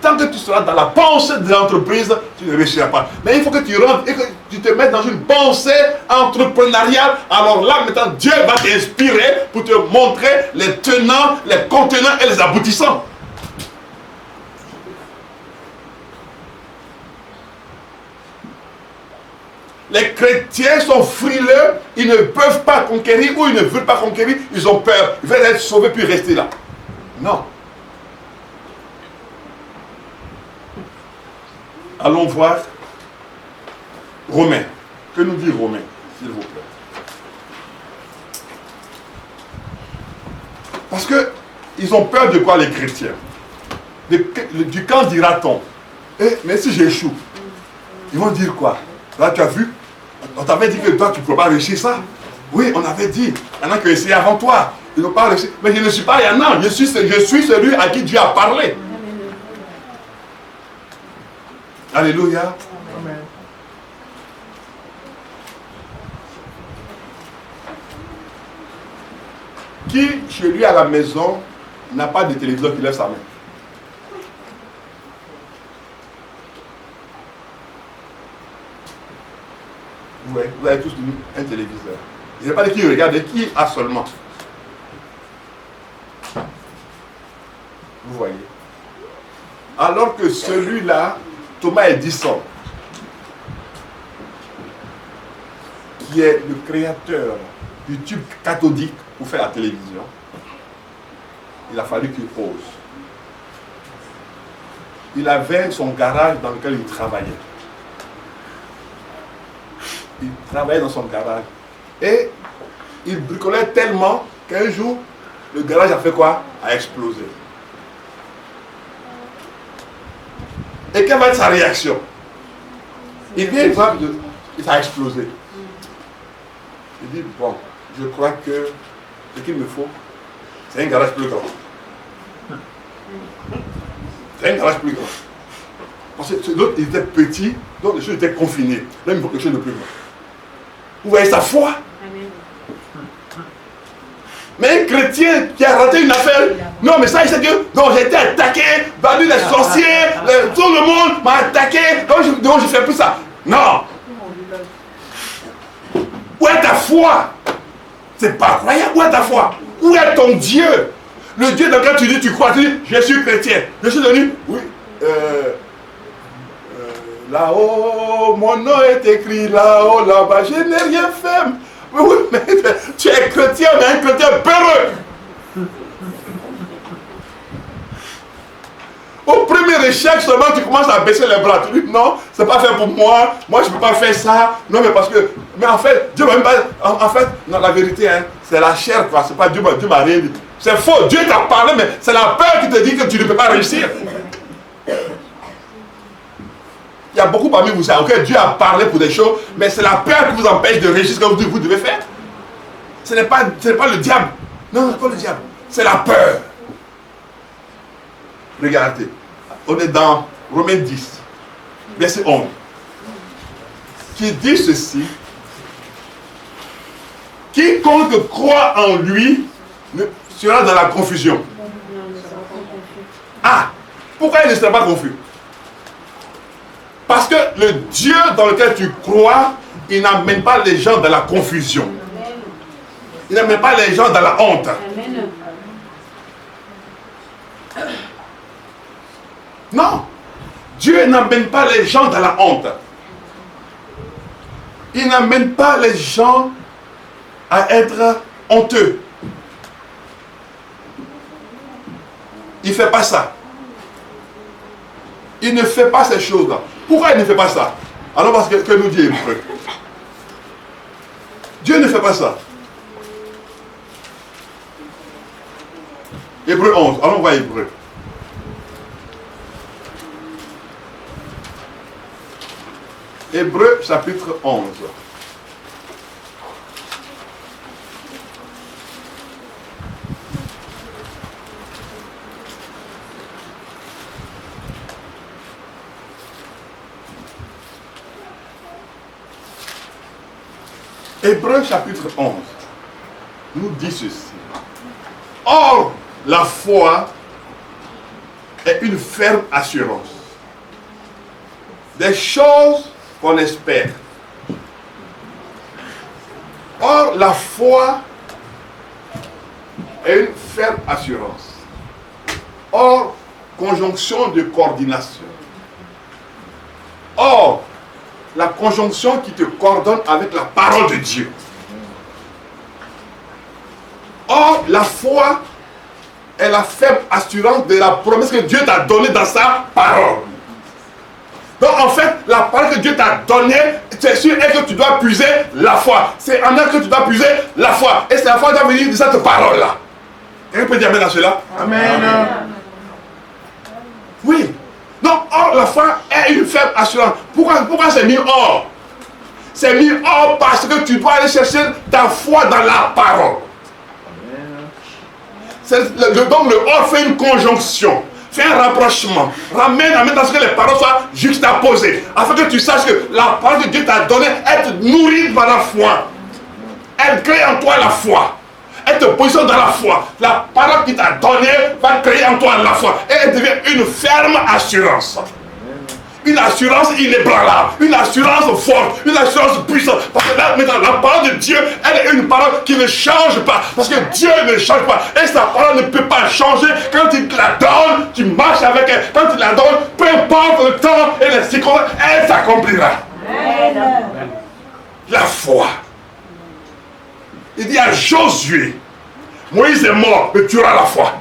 tant que tu seras dans la pensée de l'entreprise, tu ne réussiras pas. Mais il faut que tu rentres et que tu te mettes dans une pensée entrepreneuriale. Alors là, maintenant, Dieu va t'inspirer pour te montrer les tenants, les contenants et les aboutissants. Les chrétiens sont frileux, ils ne peuvent pas conquérir ou ils ne veulent pas conquérir, ils ont peur, ils veulent être sauvés puis rester là. Non. Allons voir Romains. Que nous dit Romains, s'il vous plaît? Parce que ils ont peur de quoi, les chrétiens? Du quand dira-t-on? Mais si j'échoue, ils vont dire quoi? Là, tu as vu? On t'avait dit que toi, tu ne peux pas réussir ça. Oui, on avait dit. Il y en a qui ont essayé avant toi. Ils n'ont pas réussi. Mais je ne suis pas il y en a. Je suis celui à qui Dieu a parlé. Alléluia. Amen. Qui, chez lui à la maison, n'a pas de téléviseur qui lève sa main? Oui, vous avez tous un téléviseur. Je n'ai pas dit qui regarde, qui a seulement. Vous voyez. Alors que celui-là, Thomas Edison, qui est le créateur du tube cathodique pour faire la télévision, il a fallu qu'il ose. Il avait son garage dans lequel il travaillait. Il travaillait dans son garage. Et il bricolait tellement qu'un jour, le garage a fait quoi? A explosé. Et quelle va être sa réaction? Il vient voir que ça a explosé. Il dit, bon, je crois que ce qu'il me faut, c'est un garage plus grand. C'est un garage plus grand. Parce que l'autre, il était petit, donc les choses étaient confinées. Là, il me faut quelque chose de plus grand. Vous voyez sa foi? Mais un chrétien qui a raté une affaire, non, mais ça, il sait que non, j'ai été attaqué, battu les sorciers, tout le monde m'a attaqué, donc je ne fais plus ça. Non. Où est ta foi? C'est pas croyant. Où est ta foi? Où est ton Dieu? Le Dieu dans lequel tu dis, tu crois, tu dis, je suis chrétien. Je suis devenu, oui, là-haut, mon nom est écrit là-haut, là-bas, je n'ai rien fait. Oui, mais tu es chrétien, mais un chrétien peureux. Au premier échec seulement, tu commences à baisser les bras. Tu dis, non, c'est pas fait pour moi, moi je ne peux pas faire ça. Non, mais parce que, mais en fait, Dieu m'a même pas, en fait, non, la vérité, hein, c'est la chair, quoi, c'est pas Dieu m'a rien dit. C'est faux, Dieu t'a parlé, mais c'est la peur qui te dit que tu ne peux pas réussir. Il y a beaucoup parmi vous, ça, ok, Dieu a parlé pour des choses, mais c'est la peur qui vous empêche de réussir ce que vous devez faire. Ce n'est pas le diable. Non, c'est pas le diable. C'est la peur. Regardez. On est dans Romains 10, verset 11. Qui dit ceci. Quiconque croit en lui sera dans la confusion. Ah, pourquoi il ne sera pas confus? Parce que le Dieu dans lequel tu crois, il n'amène pas les gens dans la confusion. Il n'amène pas les gens dans la honte. Non. Dieu n'amène pas les gens dans la honte. Il n'amène pas les gens à être honteux. Il ne fait pas ça. Il ne fait pas ces choses-là. Pourquoi il ne fait pas ça? Alors parce que nous dit Hébreu. Dieu ne fait pas ça. Hébreu 11. Allons voir Hébreu. Hébreu chapitre 11. Hébreu chapitre 11 nous dit ceci. Or, la foi est une ferme assurance des choses qu'on espère. Or, la foi est une ferme assurance. Or, conjonction de coordination. Or, la conjonction qui te coordonne avec la parole de Dieu. Or, la foi est la ferme assurance de la promesse que Dieu t'a donnée dans sa parole. Donc en fait, la parole que Dieu t'a donnée, c'est sur elle que tu dois puiser la foi. C'est en elle que tu dois puiser la foi. Et c'est la foi qui doit venir de cette parole-là. Quelqu'un peut dire amen à cela? Amen. Oui. Donc, or, la foi est une ferme assurance. Pourquoi c'est mis or? C'est mis or parce que tu dois aller chercher ta foi dans la parole. Donc le or fait une conjonction, fait un rapprochement, ramène à ce que les paroles soient juxtaposées, afin que tu saches que la parole que Dieu t'a donnée, elle te nourrit par la foi. Elle crée en toi la foi. Elle te positionne dans la foi. La parole qu'il t'a donnée va créer en toi la foi. Et elle devient une ferme assurance. Une assurance inébranlable, une assurance forte, une assurance puissante. Parce que là, maintenant, la parole de Dieu, elle est une parole qui ne change pas. Parce que Dieu ne change pas. Et sa parole ne peut pas changer. Quand il te la donne, tu marches avec elle. Quand il la donne, peu importe le temps et les circonstances, elle s'accomplira. La foi. Il dit à Josué, Moïse est mort, mais tu auras la foi.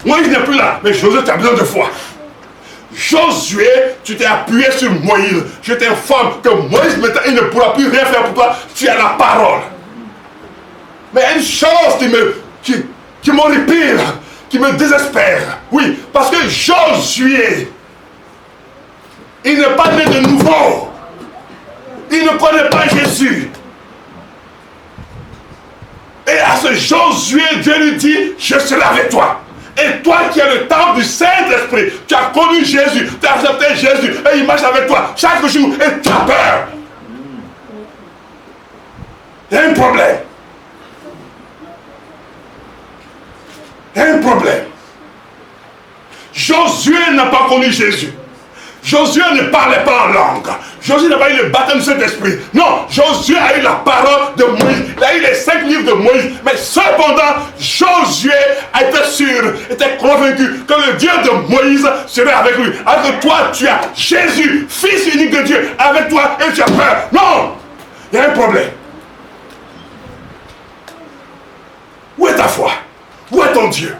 Moïse n'est plus là, mais Josué, tu as besoin de foi. Josué, tu t'es appuyé sur Moïse. Je t'informe que Moïse, maintenant, il ne pourra plus rien faire pour toi. Tu as la parole. Mais il y a une chose qui m'horripile, qui me désespère. Oui, parce que Josué, il n'est pas né de nouveau. Il ne connaît pas Jésus. Et à ce Josué, Dieu lui dit, je serai avec toi. Et toi qui as le temple du Saint-Esprit, tu as connu Jésus, tu as accepté Jésus, et il marche avec toi chaque jour, et tu as peur. Il y a un problème. Il y a un problème. Josué n'a pas connu Jésus. Josué ne parlait pas en langue. Josué n'a pas eu le baptême du Saint-Esprit. Non, Josué a eu la parole de Moïse. Il a eu les 5 livres de Moïse. Mais cependant, Josué était sûr, était convaincu que le Dieu de Moïse serait avec lui. Alors que toi, tu as Jésus, Fils unique de Dieu, avec toi et tu as peur. Non, il y a un problème. Où est ta foi? Où est ton Dieu?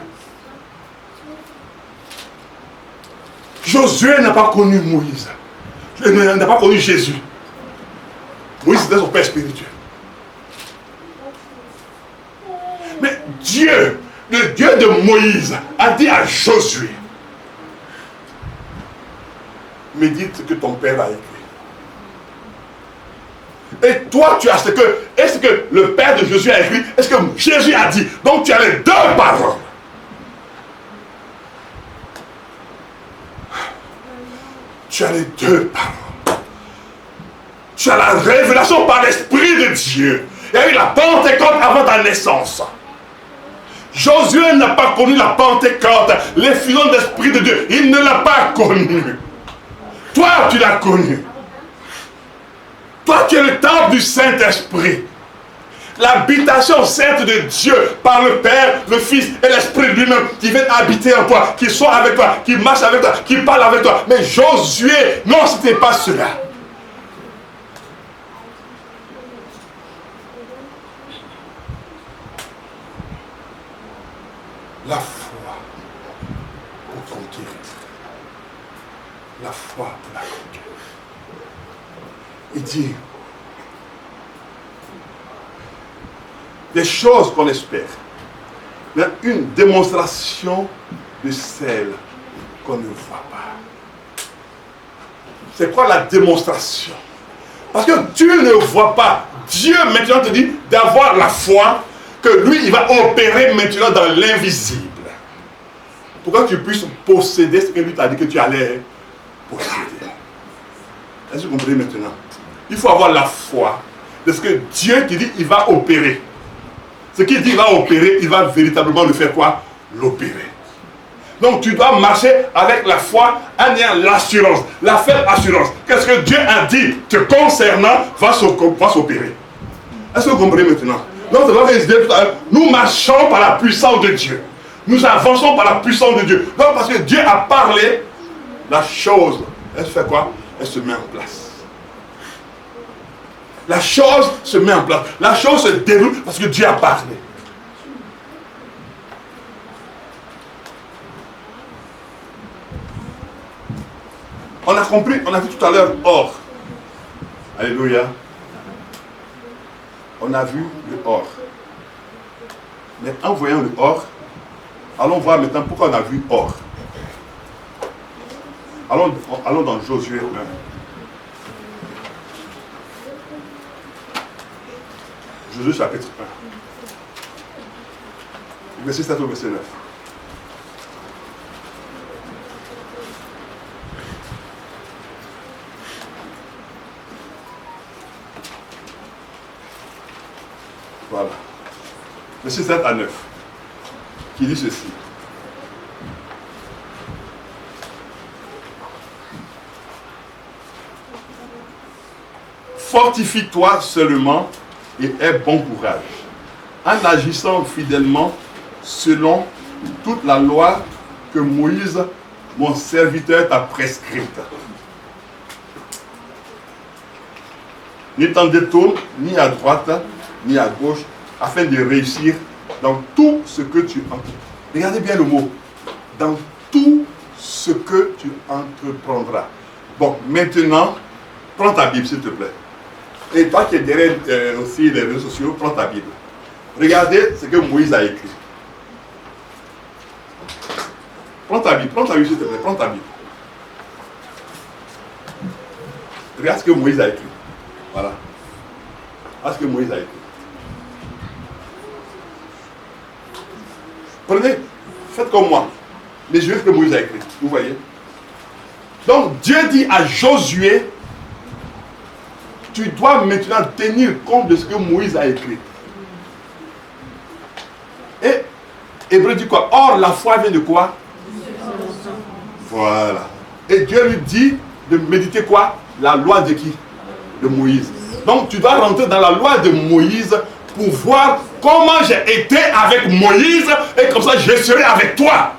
Josué n'a pas connu Moïse. Il n'a pas connu Jésus. Moïse était son père spirituel. Mais Dieu, le Dieu de Moïse, a dit à Josué, médite ce que ton père a écrit. Et toi, tu as ce que le père de Josué a écrit, est-ce que Jésus a dit. Donc tu as les deux paroles. Tu as les deux paroles. Tu as la révélation par l'Esprit de Dieu. Il y a eu la Pentecôte avant ta naissance. Josué n'a pas connu la Pentecôte, l'effusion d'Esprit de Dieu. Il ne l'a pas connu. Toi, tu l'as connu. Toi, tu es le temple du Saint-Esprit. L'habitation sainte de Dieu par le Père, le Fils et l'Esprit lui-même qui vient habiter en toi, qui soit avec toi, qui marche avec toi, qui parle avec toi. Mais Josué, non, ce n'était pas cela. La foi pour conquérir. La foi pour la conquérir. Il dit des choses qu'on espère, mais une démonstration de celle qu'on ne voit pas. C'est quoi la démonstration? Parce que tu ne vois pas. Dieu maintenant te dit d'avoir la foi que lui, il va opérer maintenant dans l'invisible. Pour que tu puisses posséder ce que lui t'a dit que tu allais posséder. Est-ce que vous comprenez maintenant? Il faut avoir la foi de ce que Dieu qui dit il va opérer. Ce qu'il dit il va opérer, il va véritablement le faire quoi? L'opérer. Donc tu dois marcher avec la foi en ayant l'assurance, la ferme assurance. Qu'est-ce que Dieu a dit te concernant va s'opérer. Est-ce que vous comprenez maintenant? Donc c'est vrai que je disais tout à l'heure, nous marchons par la puissance de Dieu. Nous avançons par la puissance de Dieu. Donc parce que Dieu a parlé, la chose, elle fait quoi? Elle se met en place. La chose se met en place. La chose se déroule parce que Dieu a parlé. On a compris, on a vu tout à l'heure or. Alléluia. On a vu le or. Mais en voyant le or, allons voir maintenant pourquoi on a vu or. Allons dans Josué 1. Josué chapitre 1. Verset 7 au verset 9. Voilà. Verset 7 à 9. Qui dit ceci. Fortifie-toi seulement et aie bon courage, en agissant fidèlement selon toute la loi que Moïse, mon serviteur, t'a prescrite. Ne t'en détourne ni à droite, ni à gauche, afin de réussir dans tout ce que tu entreprendras. Regardez bien le mot. Dans tout ce que tu entreprendras. Bon, maintenant, prends ta Bible, s'il te plaît. Et toi qui es derrière aussi les réseaux sociaux, prends ta Bible. Regardez ce que Moïse a écrit. Prends ta Bible, s'il te plaît, prends ta Bible. Regarde ce que Moïse a écrit. Voilà. Regarde ce que Moïse a écrit. Prenez, faites comme moi. Les yeux que Moïse a écrit. Vous voyez? Donc Dieu dit à Josué, tu dois maintenant tenir compte de ce que Moïse a écrit. Et Hébreu dit quoi? Or, la foi vient de quoi? Voilà. Et Dieu lui dit de méditer quoi? La loi de qui? De Moïse. Donc, tu dois rentrer dans la loi de Moïse pour voir comment j'ai été avec Moïse et comme ça, je serai avec toi.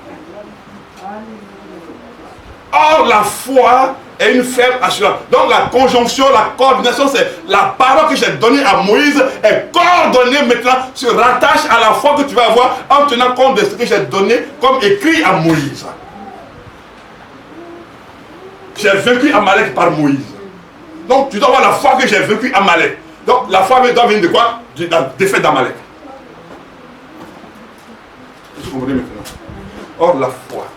Or, la foi est une ferme assurance. Donc la conjonction, la coordination, c'est la parole que j'ai donnée à Moïse est coordonnée maintenant, se rattache à la foi que tu vas avoir en tenant compte de ce que j'ai donné comme écrit à Moïse. J'ai vaincu Amalek par Moïse. Donc tu dois avoir la foi que j'ai vaincu Amalek. Donc la foi doit venir de quoi? De la défaite d'Amalek. Vous comprenez maintenant? Or la foi,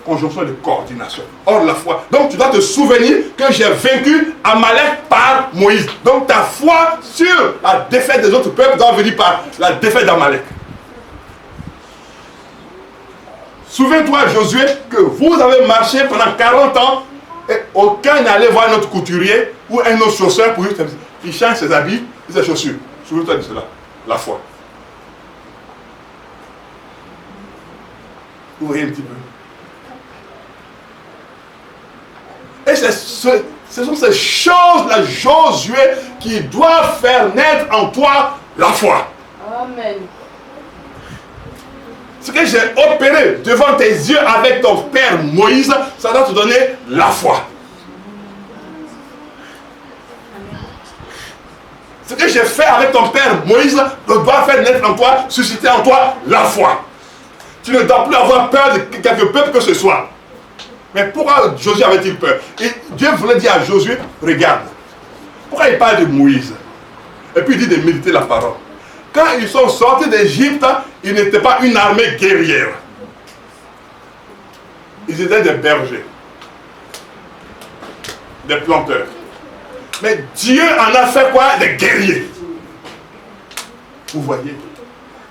conjonction de coordination. Or la foi. Donc tu dois te souvenir que j'ai vaincu Amalek par Moïse. Donc ta foi sur la défaite des autres peuples doit venir par la défaite d'Amalek. Souviens-toi, Josué, que vous avez marché pendant 40 ans et aucun n'allait voir notre couturier ou un autre chausseur pour lui. Il change ses habits et ses chaussures. Souviens-toi de cela. La foi. Vous voyez un petit peu. Et ce sont ces choses-là, Josué, qui doivent faire naître en toi la foi. Amen. Ce que j'ai opéré devant tes yeux avec ton père Moïse, ça doit te donner la foi. Ce que j'ai fait avec ton père Moïse doit faire naître en toi, susciter en toi la foi. Tu ne dois plus avoir peur de quelque peuple que ce soit. Mais pourquoi Josué avait-il peur? Et Dieu voulait dire à Josué, regarde, pourquoi il parle de Moïse? Et puis il dit de méditer la parole. Quand ils sont sortis d'Égypte, ils n'étaient pas une armée guerrière. Ils étaient des bergers, des planteurs. Mais Dieu en a fait quoi? Des guerriers. Vous voyez?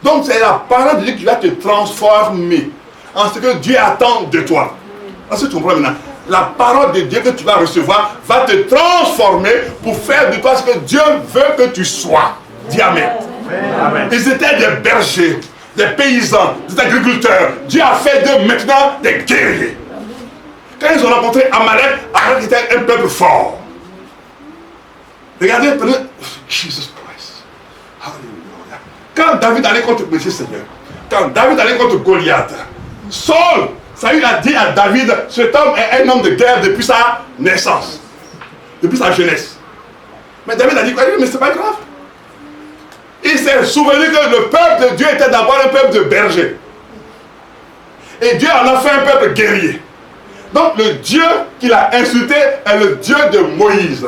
Donc c'est la parole de Dieu qui va te transformer en ce que Dieu attend de toi. Est-ce que tu comprends maintenant? La parole de Dieu que tu vas recevoir va te transformer pour faire de toi ce que Dieu veut que tu sois. Dis Amen. Amen. Ils étaient des bergers. des paysans, des agriculteurs. Dieu a fait d'eux maintenant des guerriers. Quand ils ont rencontré Amalek, Amalek était un peuple fort. Regardez, Jesus Christ. Hallelujah. Quand David allait contre le Seigneur, quand David allait contre Goliath, Saul, Saül a dit à David, cet homme est un homme de guerre depuis sa naissance, depuis sa jeunesse. Mais David a dit quoi? Mais c'est pas grave. Il s'est souvenu que le peuple de Dieu était d'abord un peuple de bergers. Et Dieu en a fait un peuple guerrier. Donc le Dieu qu'il a insulté est le Dieu de Moïse.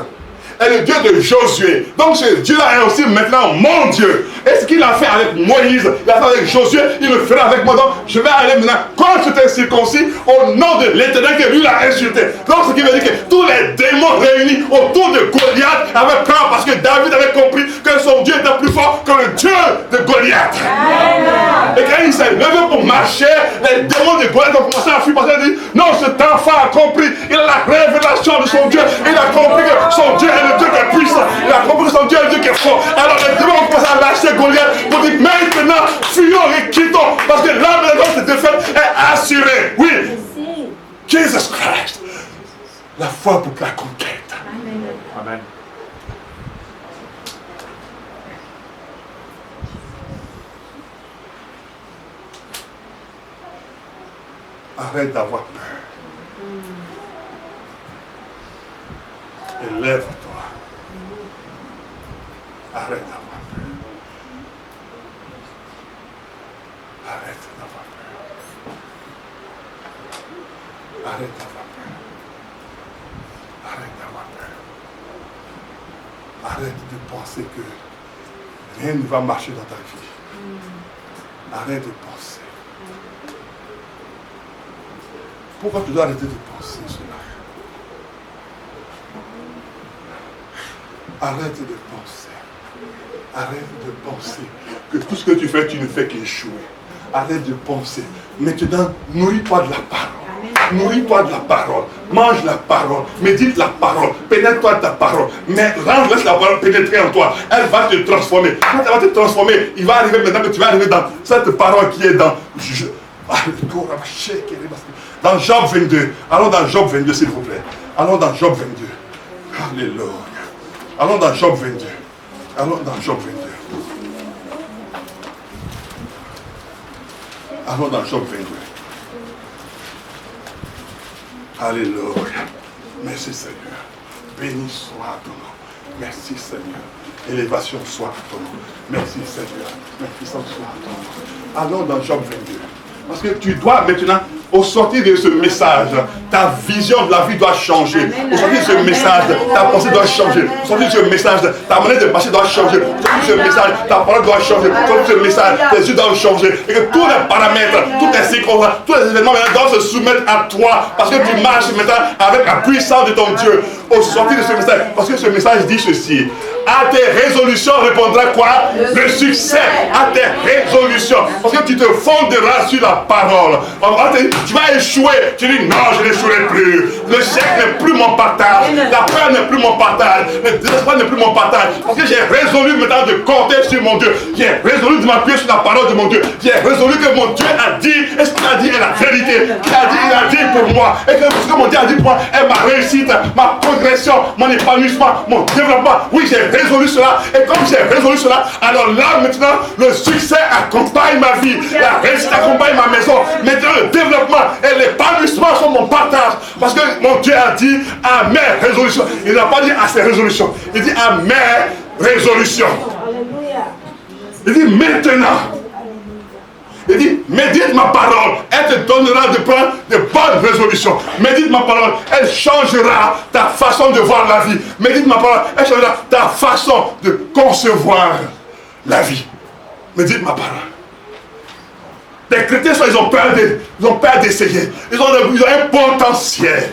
Est le Dieu de Josué. Donc ce Dieu-là est aussi maintenant mon Dieu. Et ce qu'il a fait avec Moïse, il a fait avec Josué, il le fera avec moi. Donc je vais aller maintenant contre tes circoncis au nom de l'Éternel que lui l'a insulté. Donc ce qui veut dire que tous les démons réunis autour de Goliath avaient peur parce que David avait compris que son Dieu était plus fort que le Dieu de Goliath. Amen. Et quand il s'est levé pour marcher, les démons de Goliath ont commencé à fuir parce qu'il a dit non, cet enfant a compris, il a la révélation de son Dieu, il a compris que son Dieu est le Dieu qui est puissant, il a compris que son Dieu est le Dieu qui est fort. Alors les démons ont commencé à lâcher Goliath pour dire maintenant fuyons et quittons parce que l'âme de notre défaite est assurée. Oui, Jesus Christ, la foi pour la conquête. Amen. Arrête d'avoir peur. Élève-toi. Arrête d'avoir peur. Arrête d'avoir peur. Arrête d'avoir peur. Arrête d'avoir peur. Arrête de penser que rien ne va marcher dans ta vie. Arrête de penser. Pourquoi tu dois arrêter de penser cela? Arrête de penser. Arrête de penser que tout ce que tu fais, tu ne fais qu'échouer. Arrête de penser. Maintenant, nourris-toi de la parole. Nourris-toi de la parole. Mange la parole. Médite la parole. Pénètre-toi de ta parole. Mais laisse la parole pénétrer en toi. Elle va te transformer. Quand elle va te transformer, il va arriver maintenant que tu vas arriver dans cette parole qui est dans... Dans Job 22. Allons dans Job 22, s'il vous plaît. Allons dans Job 22. Alléluia. Allons dans Job 22. Allons dans Job 22. Allons dans Job 22. Alléluia. Merci Seigneur. Béni soit ton nom. Merci Seigneur. Élévation soit à ton nom. Merci Seigneur. Puissance soit à ton nom. Allons dans Job 22. Parce que tu dois maintenant, au sortir de ce message, ta vision de la vie doit changer. Au sortir de ce message, ta pensée doit changer. Au sortir de ce message, ta manière de marcher doit changer. Au sortir de ce message, ta parole doit changer. Au sortir de ce message, tes yeux doivent changer. Et que tous les paramètres, toutes les circonstances, tous les événements maintenant doivent se soumettre à toi. Parce que tu marches maintenant avec la puissance de ton Dieu. Au sortir de ce message, parce que ce message dit ceci. À tes résolutions répondra quoi? Le succès. À tes résolutions. Parce que tu te fonderas sur la parole. Tu vas échouer. Tu dis non, je n'échouerai plus. Le chèque n'est plus mon partage. La peur n'est plus mon partage. Le désespoir n'est plus mon partage. Parce que j'ai résolu maintenant de compter sur mon Dieu. J'ai résolu de m'appuyer sur la parole de mon Dieu. J'ai résolu que mon Dieu a dit. Et ce qu'il a dit est la vérité. Il a dit pour moi. Et que ce que mon Dieu a dit pour moi est ma réussite, ma progression, mon épanouissement, mon développement. Oui, j'ai résolu cela. Et comme j'ai résolu cela, alors là maintenant, le succès accompagne ma vie. La réussite accompagne ma maison. Maintenant, le développement et l'épanouissement sont mon partage. Parce que mon Dieu a dit à mes résolutions. Il n'a pas dit à ses résolutions. Il dit à mes résolutions. Il dit maintenant. Il dit, médite ma parole, elle te donnera de prendre de bonnes résolutions. Médite ma parole, elle changera ta façon de voir la vie. Médite ma parole, elle changera ta façon de concevoir la vie. Médite ma parole. Les chrétiens, ils ont peur d'essayer. Ils ont un potentiel.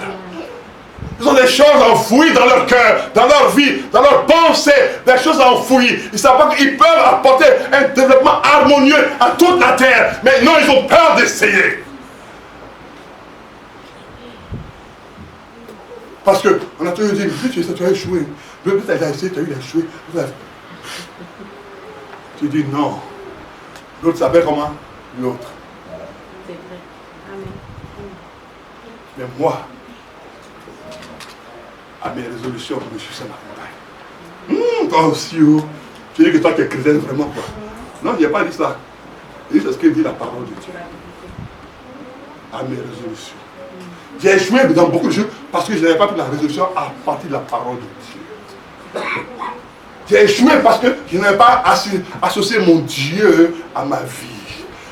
Ils ont des choses enfouies dans leur cœur, dans leur vie, dans leurs pensées, des choses enfouies. Ils ne savent pas qu'ils peuvent apporter un développement harmonieux à toute la terre. Mais non, ils ont peur d'essayer. Parce qu'on a toujours dit, tu as échoué. Le but, tu as essayé, tu as eu échoué. Tu dis non. L'autre s'appelle comment? L'autre. C'est vrai. Amen. Mais moi, à mes résolutions, je me suis sur ma montagne. Toi aussi, oh. Tu dis que toi tu es chrétien vraiment quoi? Non, il n'y a pas dit ça. Il dit ce que dit la parole de Dieu. À mes résolutions. J'ai échoué dans beaucoup de choses parce que je n'avais pas pris la résolution à partir de la parole de Dieu. J'ai échoué parce que je n'avais pas associé mon Dieu à ma vie.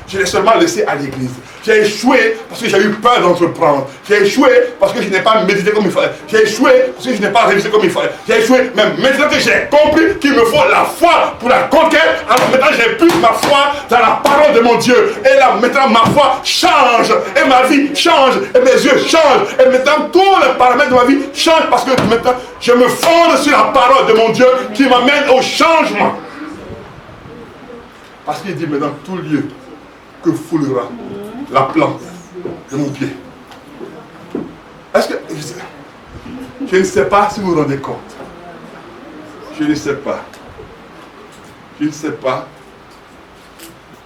Je l'ai seulement laissé à l'église. J'ai échoué parce que j'ai eu peur d'entreprendre. J'ai échoué parce que je n'ai pas médité comme il fallait. J'ai échoué parce que je n'ai pas révisé comme il fallait. J'ai échoué, mais maintenant que j'ai compris qu'il me faut la foi pour la conquête, alors maintenant j'ai plus ma foi dans la parole de mon Dieu. Et là maintenant ma foi change, et ma vie change, et mes yeux changent. Et maintenant tous les paramètres de ma vie changent parce que maintenant je me fonde sur la parole de mon Dieu qui m'amène au changement. Parce qu'il dit maintenant tout lieu que foulera la plante de mon pied. Est-ce que... Je ne sais pas si vous vous rendez compte. Je ne sais pas. Je ne sais pas.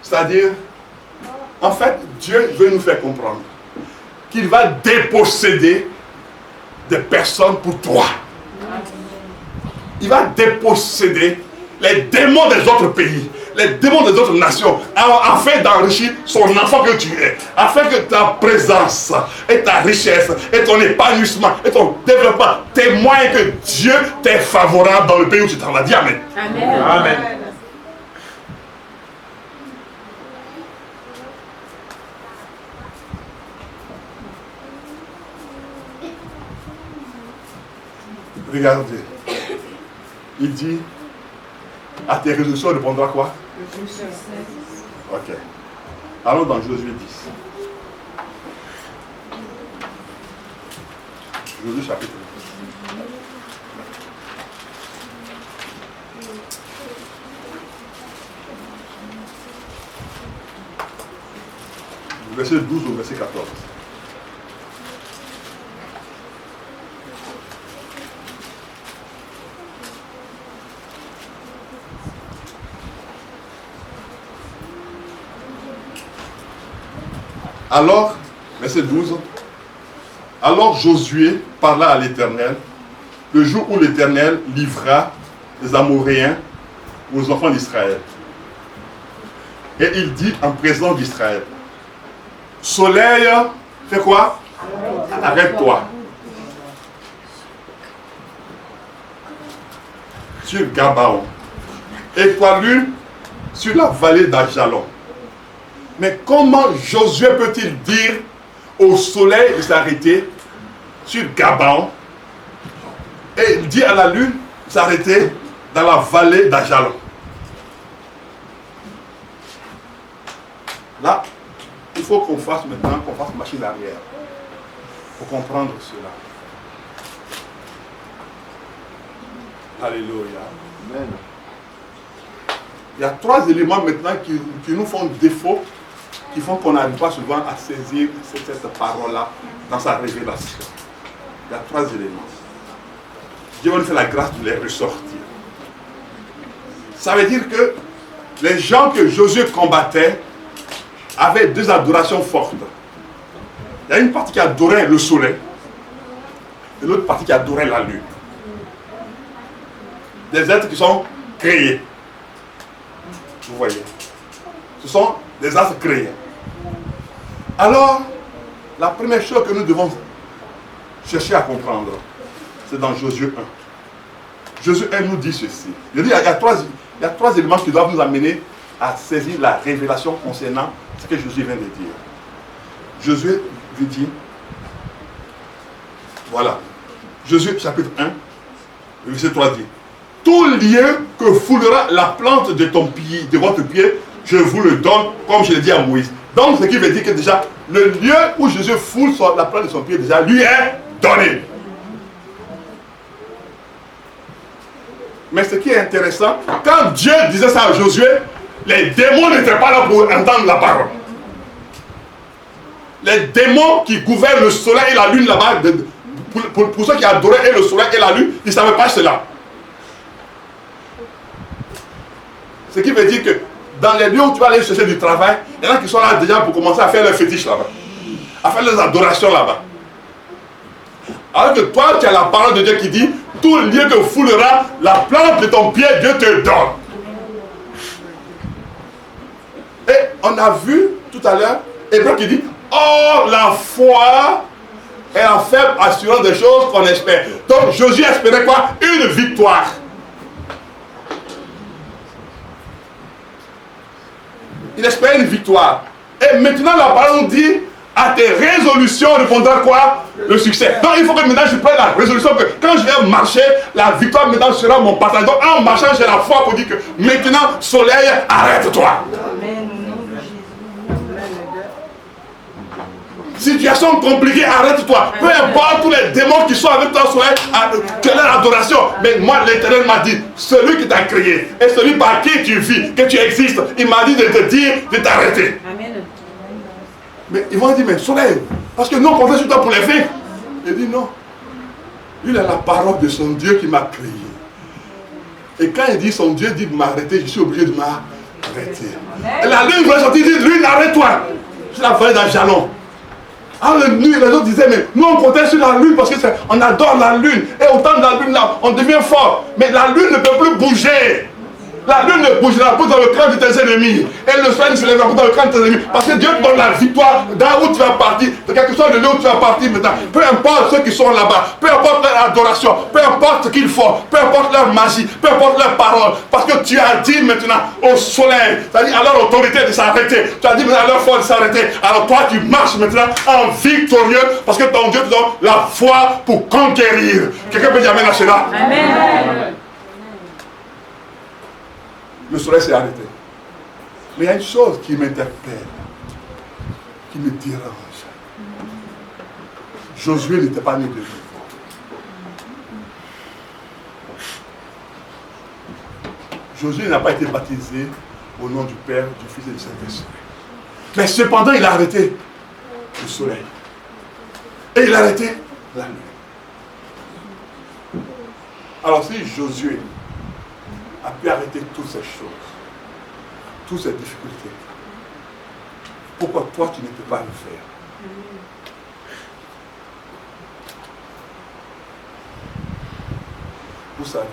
C'est-à-dire, en fait, Dieu veut nous faire comprendre qu'il va déposséder des personnes pour toi. Il va déposséder les démons des autres pays, les démons des autres nations, afin d'enrichir son enfant que tu es, afin que ta présence et ta richesse et ton épanouissement et ton développement témoignent que Dieu t'est favorable dans le pays où tu travailles. Dis Amen. Amen. Amen. Regardez, il dit, à tes résolutions répondra quoi? Ok. Allons dans Josué 10. Josué chapitre 10. Verset 12 au verset 14. Alors, verset 12, alors Josué parla à l'Éternel le jour où l'Éternel livra les Amoréens aux enfants d'Israël. Et il dit en présence d'Israël, soleil, fais quoi? Arrête-toi. Sur Gabaon. Et toi, lune, sur la vallée d'Ajalon. Mais comment Josué peut-il dire au soleil de s'arrêter sur Gabaon et dire à la lune de s'arrêter dans la vallée d'Ajalon? Là, il faut qu'on fasse maintenant, qu'on fasse machine arrière pour comprendre cela. Alléluia. Amen. Il y a 3 éléments maintenant qui nous font défaut, qui font qu'on n'arrive pas souvent à saisir cette parole-là dans sa révélation. Il y a 3 éléments. Dieu va nous faire la grâce de les ressortir. Ça veut dire que les gens que Josué combattait avaient 2 adorations fortes. Il y a une partie qui adorait le soleil et l'autre partie qui adorait la lune. Des êtres qui sont créés. Vous voyez. Ce sont des êtres créés. Alors, la première chose que nous devons chercher à comprendre, c'est dans Josué 1. Josué 1 nous dit ceci. Il y a 3 éléments qui doivent nous amener à saisir la révélation concernant ce que Josué vient de dire. Josué lui dit, voilà, Josué chapitre 1, verset 3 dit, tout lieu que foulera la plante de ton pied, de votre pied, je vous le donne, comme je l'ai dit à Moïse. Donc, ce qui veut dire que déjà, le lieu où Jésus foule la plante de son pied, déjà, lui est donné. Mais ce qui est intéressant, quand Dieu disait ça à Josué, les démons n'étaient pas là pour entendre la parole. Les démons qui gouvernent le soleil et la lune là-bas, pour ceux qui adoraient et le soleil et la lune, ils ne savaient pas cela. Ce qui veut dire que dans les lieux où tu vas aller chercher du travail, il y en a qui sont là déjà pour commencer à faire leurs fétiches là-bas, à faire leurs adorations là-bas. Alors que toi, tu as la parole de Dieu qui dit, tout lieu que foulera la plante de ton pied, Dieu te donne. Et on a vu tout à l'heure, Hébreu qui dit, or la foi est la faible assurance des choses qu'on espère. Donc Josué espérait quoi? Une victoire. Il espérait une victoire. Et maintenant la parole nous dit, à tes résolutions répondra quoi? Le succès. Donc il faut que maintenant je prenne la résolution que quand je vais marcher, la victoire maintenant sera mon partage. Donc en marchant, j'ai la foi pour dire que maintenant, soleil, arrête-toi. Situation compliquée, arrête-toi. Peu importe tous les démons qui sont avec toi, soleil, quelle est l'adoration. Mais moi, l'Éternel m'a dit, celui qui t'a créé et celui par qui tu vis, que tu existes, il m'a dit de te dire de t'arrêter. Amen. Mais ils vont dire, mais soleil, parce que nous on comptait sur toi pour les vaincre. Il dit non. Il a la parole de son Dieu qui m'a créé. Et quand il dit son Dieu dit de m'arrêter, je suis obligé de m'arrêter. Et la lune va sortir, il dit, lune, arrête-toi. Je la voyais dans le jalon. Alors les autres disaient, mais nous on comptait sur la lune parce qu'on adore la lune. Et au temps de la lune là, on devient fort. Mais la lune ne peut plus bouger. La lune ne bougera pas dans le crâne de tes ennemis. Et le soleil ne se lèvera pas dans le crâne de tes ennemis. Parce que Dieu te donne la victoire dans où tu vas partir. De quelque chose de lieu où tu vas partir maintenant. Peu importe ceux qui sont là-bas. Peu importe leur adoration. Peu importe ce qu'ils font. Peu importe leur magie. Peu importe leurs paroles. Parce que tu as dit maintenant au soleil. C'est-à-dire à leur autorité de s'arrêter. Tu as dit maintenant à leur foi de s'arrêter. Alors toi tu marches maintenant en victorieux. Parce que ton Dieu te donne la foi pour conquérir. Quelqu'un peut dire amen à cela? Amen. Le soleil s'est arrêté. Mais il y a une chose qui m'interpelle, qui me dérange. Josué n'était pas né de nouveau. Josué n'a pas été baptisé au nom du Père, du Fils et du Saint-Esprit. Mais cependant, il a arrêté le soleil. Et il a arrêté la lune. Alors si Josué a pu arrêter toutes ces choses, toutes ces difficultés, pourquoi toi tu ne peux pas le faire? Vous savez,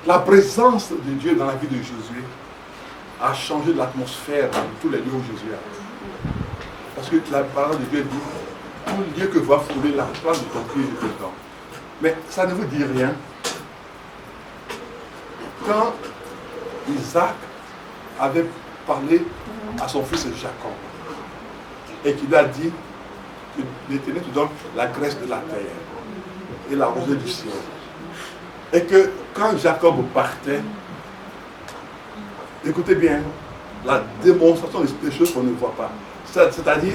la présence de Dieu dans la vie de Josué a changé l'atmosphère dans tous les lieux où Josué a été. Parce que la parole de Dieu dit, tout lieu que va fouler la plante de ton pied est dedans. Mais ça ne vous dit rien. Quand Isaac avait parlé à son fils Jacob et qu'il a dit que l'Éternel te donne la graisse de la terre et la rosée du ciel. Et que quand Jacob partait, écoutez bien, la démonstration des choses qu'on ne voit pas. C'est-à-dire,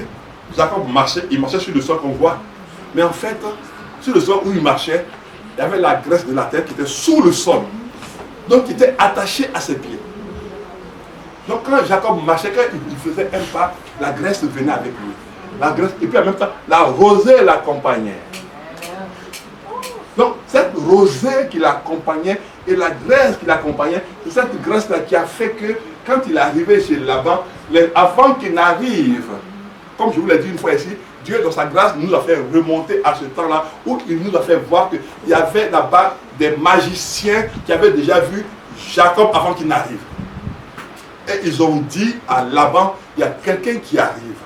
Jacob marchait, il marchait sur le sol qu'on voit. Mais en fait, sur le sol où il marchait, il y avait la graisse de la terre qui était sous le sol. Donc il était attaché à ses pieds. Donc quand Jacob marchait, quand il faisait un pas, la graisse venait avec lui. La graisse, et puis en même temps, la rosée l'accompagnait. Donc cette rosée qui l'accompagnait et la graisse qui l'accompagnait, c'est cette graisse-là qui a fait que quand il est arrivé chez Laban, avant qu'il n'arrive, comme je vous l'ai dit une fois ici, Dieu dans sa grâce nous a fait remonter à ce temps-là où il nous a fait voir qu'il y avait là-bas des magiciens qui avaient déjà vu Jacob avant qu'il n'arrive. Et ils ont dit à Laban, il y a quelqu'un qui arrive.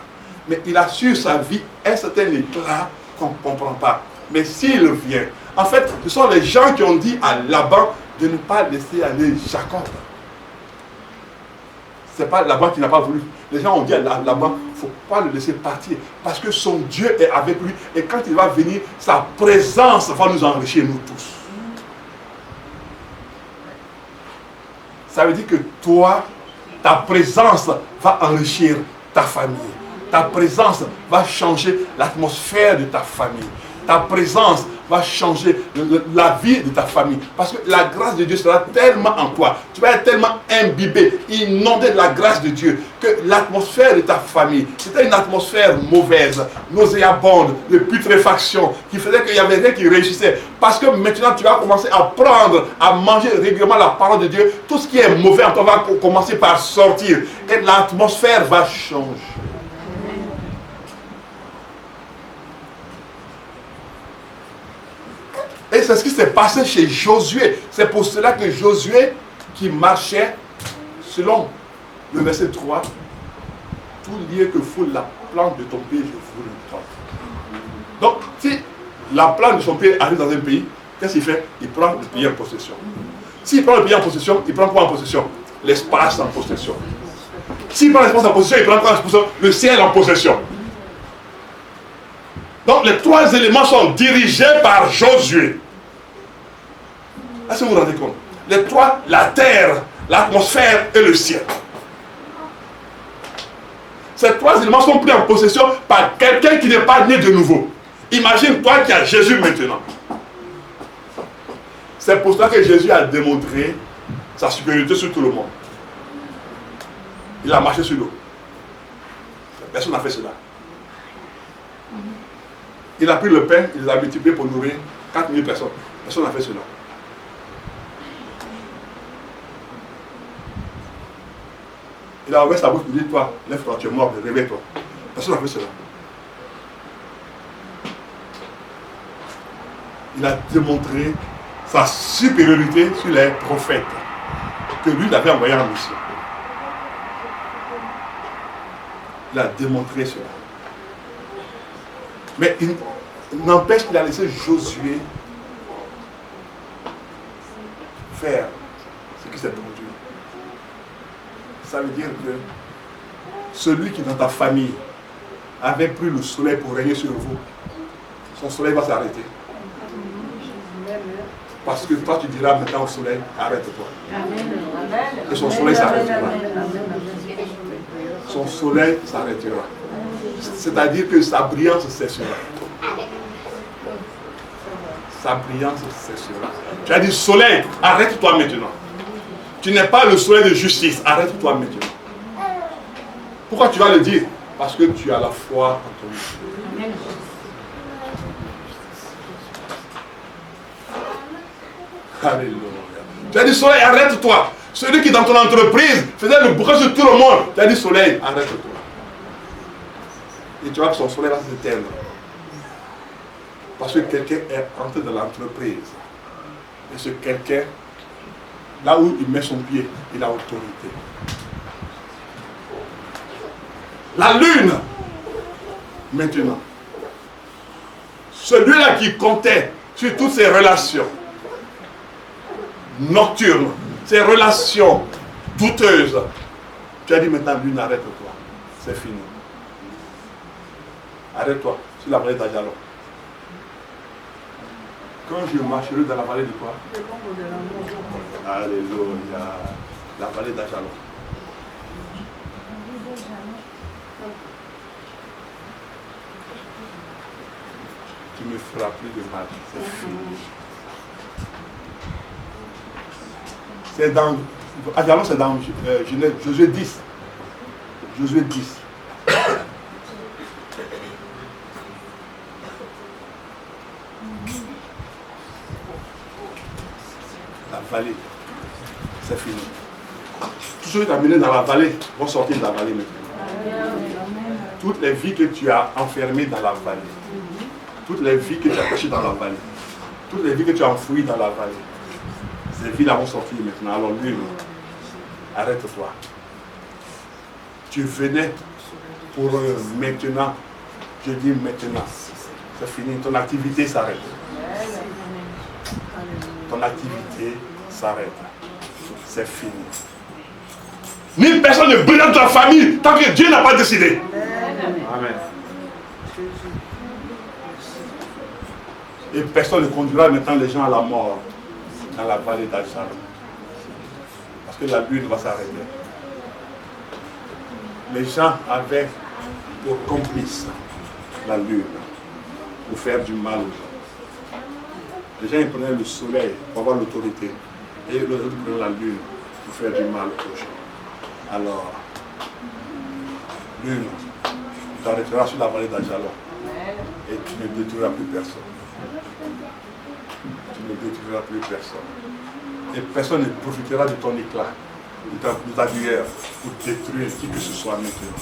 Mais il a sur sa vie un certain éclat qu'on ne comprend pas. Mais s'il vient, en fait, ce sont les gens qui ont dit à Laban de ne pas laisser aller Jacob. Ce n'est pas Laban qui n'a pas voulu. Les gens ont dit à Laban, il ne faut pas le laisser partir. Parce que son Dieu est avec lui. Et quand il va venir, sa présence va nous enrichir, nous tous. Ça veut dire que toi, ta présence va enrichir ta famille. Ta présence va changer l'atmosphère de ta famille. ta présence va changer la vie de ta famille. Parce que la grâce de Dieu sera tellement en toi. Tu vas être tellement imbibé, inondé de la grâce de Dieu, que l'atmosphère de ta famille, c'était une atmosphère mauvaise, nauséabonde, de putréfaction, qui faisait qu'il n'y avait rien qui réussissait. Parce que maintenant, tu vas commencer à prendre, à manger régulièrement la parole de Dieu. Tout ce qui est mauvais en toi va commencer par sortir. Et l'atmosphère va changer. Et c'est ce qui s'est passé chez Josué. C'est pour cela que Josué, qui marchait selon le verset 3, tout lieu que foule la plante de ton pays, je vous le donne. Donc, si la plante de son pays arrive dans un pays, qu'est-ce qu'il fait? Il prend le pays en possession. S'il prend le pays en possession, il prend quoi en possession? L'espace en possession. S'il prend l'espace en possession, il prend quoi en possession? Le ciel en possession. Donc, les trois éléments sont dirigés par Josué. Est-ce que vous vous rendez compte? Les trois, la terre, l'atmosphère et le ciel. Ces trois éléments sont pris en possession par quelqu'un qui n'est pas né de nouveau. Imagine toi qui as Jésus maintenant. C'est pour ça que Jésus a démontré sa supériorité sur tout le monde. Il a marché sur l'eau. Personne n'a fait cela. Il a pris le pain, il les a multipliés pour nourrir 4000 personnes. Personne n'a fait cela. Il a ouvert sa bouche pour dire, toi, lève-toi, tu es mort, réveille-toi. Personne n'a fait cela. Il a démontré sa supériorité sur les prophètes que lui l'avait envoyé en mission. Il a démontré cela. Mais il n'empêche qu'il a laissé Josué faire ce qui s'est produit. Ça veut dire que celui qui dans ta famille avait pris le soleil pour régner sur vous, son soleil va s'arrêter. Parce que toi tu diras maintenant au soleil, arrête-toi. Et son soleil s'arrêtera. Son soleil s'arrêtera. C'est-à-dire que sa brillance cessera. Sa brillance cessera. Tu as dit soleil, arrête-toi maintenant. Tu n'es pas le soleil de justice, arrête-toi maintenant. Pourquoi tu vas le dire? Parce que tu as la foi en ton Dieu. Alléluia. Tu as dit soleil, arrête-toi. Celui qui dans ton entreprise faisait le bruit sur tout le monde, tu as dit soleil, arrête-toi. Et tu vois que son soleil va s'éteindre. Parce que quelqu'un est entré dans l'entreprise. Et ce quelqu'un, là où il met son pied, il a autorité. La lune, maintenant. Celui-là qui comptait sur toutes ses relations nocturnes, ses relations douteuses. Tu as dit maintenant, lune, arrête-toi. C'est fini. Arrête-toi sur la vallée d'Ajalon. Quand je marcherai dans la vallée de quoi? Alléluia. La vallée d'Ajalon. Tu me feras plus de mal. C'est fini. C'est dans... Ajalon, c'est dans Genèse, Josué 10. Josué 10. La vallée, c'est fini. Tous ceux qui t'ont amené dans la vallée vont sortir de la vallée maintenant. Toutes les vies que tu as enfermées dans la vallée, toutes les vies que tu as cachées dans la vallée, toutes les vies que tu as enfouies dans la vallée, ces vies-là vont sortir maintenant. Alors lui, arrête-toi. Tu venais pour maintenant. Je dis maintenant. C'est fini. Ton activité s'arrête. Ton activité s'arrête. C'est fini. Ni personne ne brille dans ta famille tant que Dieu n'a pas décidé. Amen. Et personne ne conduira maintenant les gens à la mort dans la vallée d'Ajalon. Parce que la lune va s'arrêter. Les gens avaient pour complice la lune. pour faire du mal aux gens. Les gens ils prenaient le soleil pour avoir l'autorité. Et les autres prenaient la lune pour faire du mal aux gens. Alors, lune, tu t'arrêteras sur la vallée d'Ajalon. Et tu ne détruiras plus personne. Tu ne détruiras plus personne. Et personne ne profitera de ton éclat, de ta lumière, pour détruire qui que ce soit maintenant.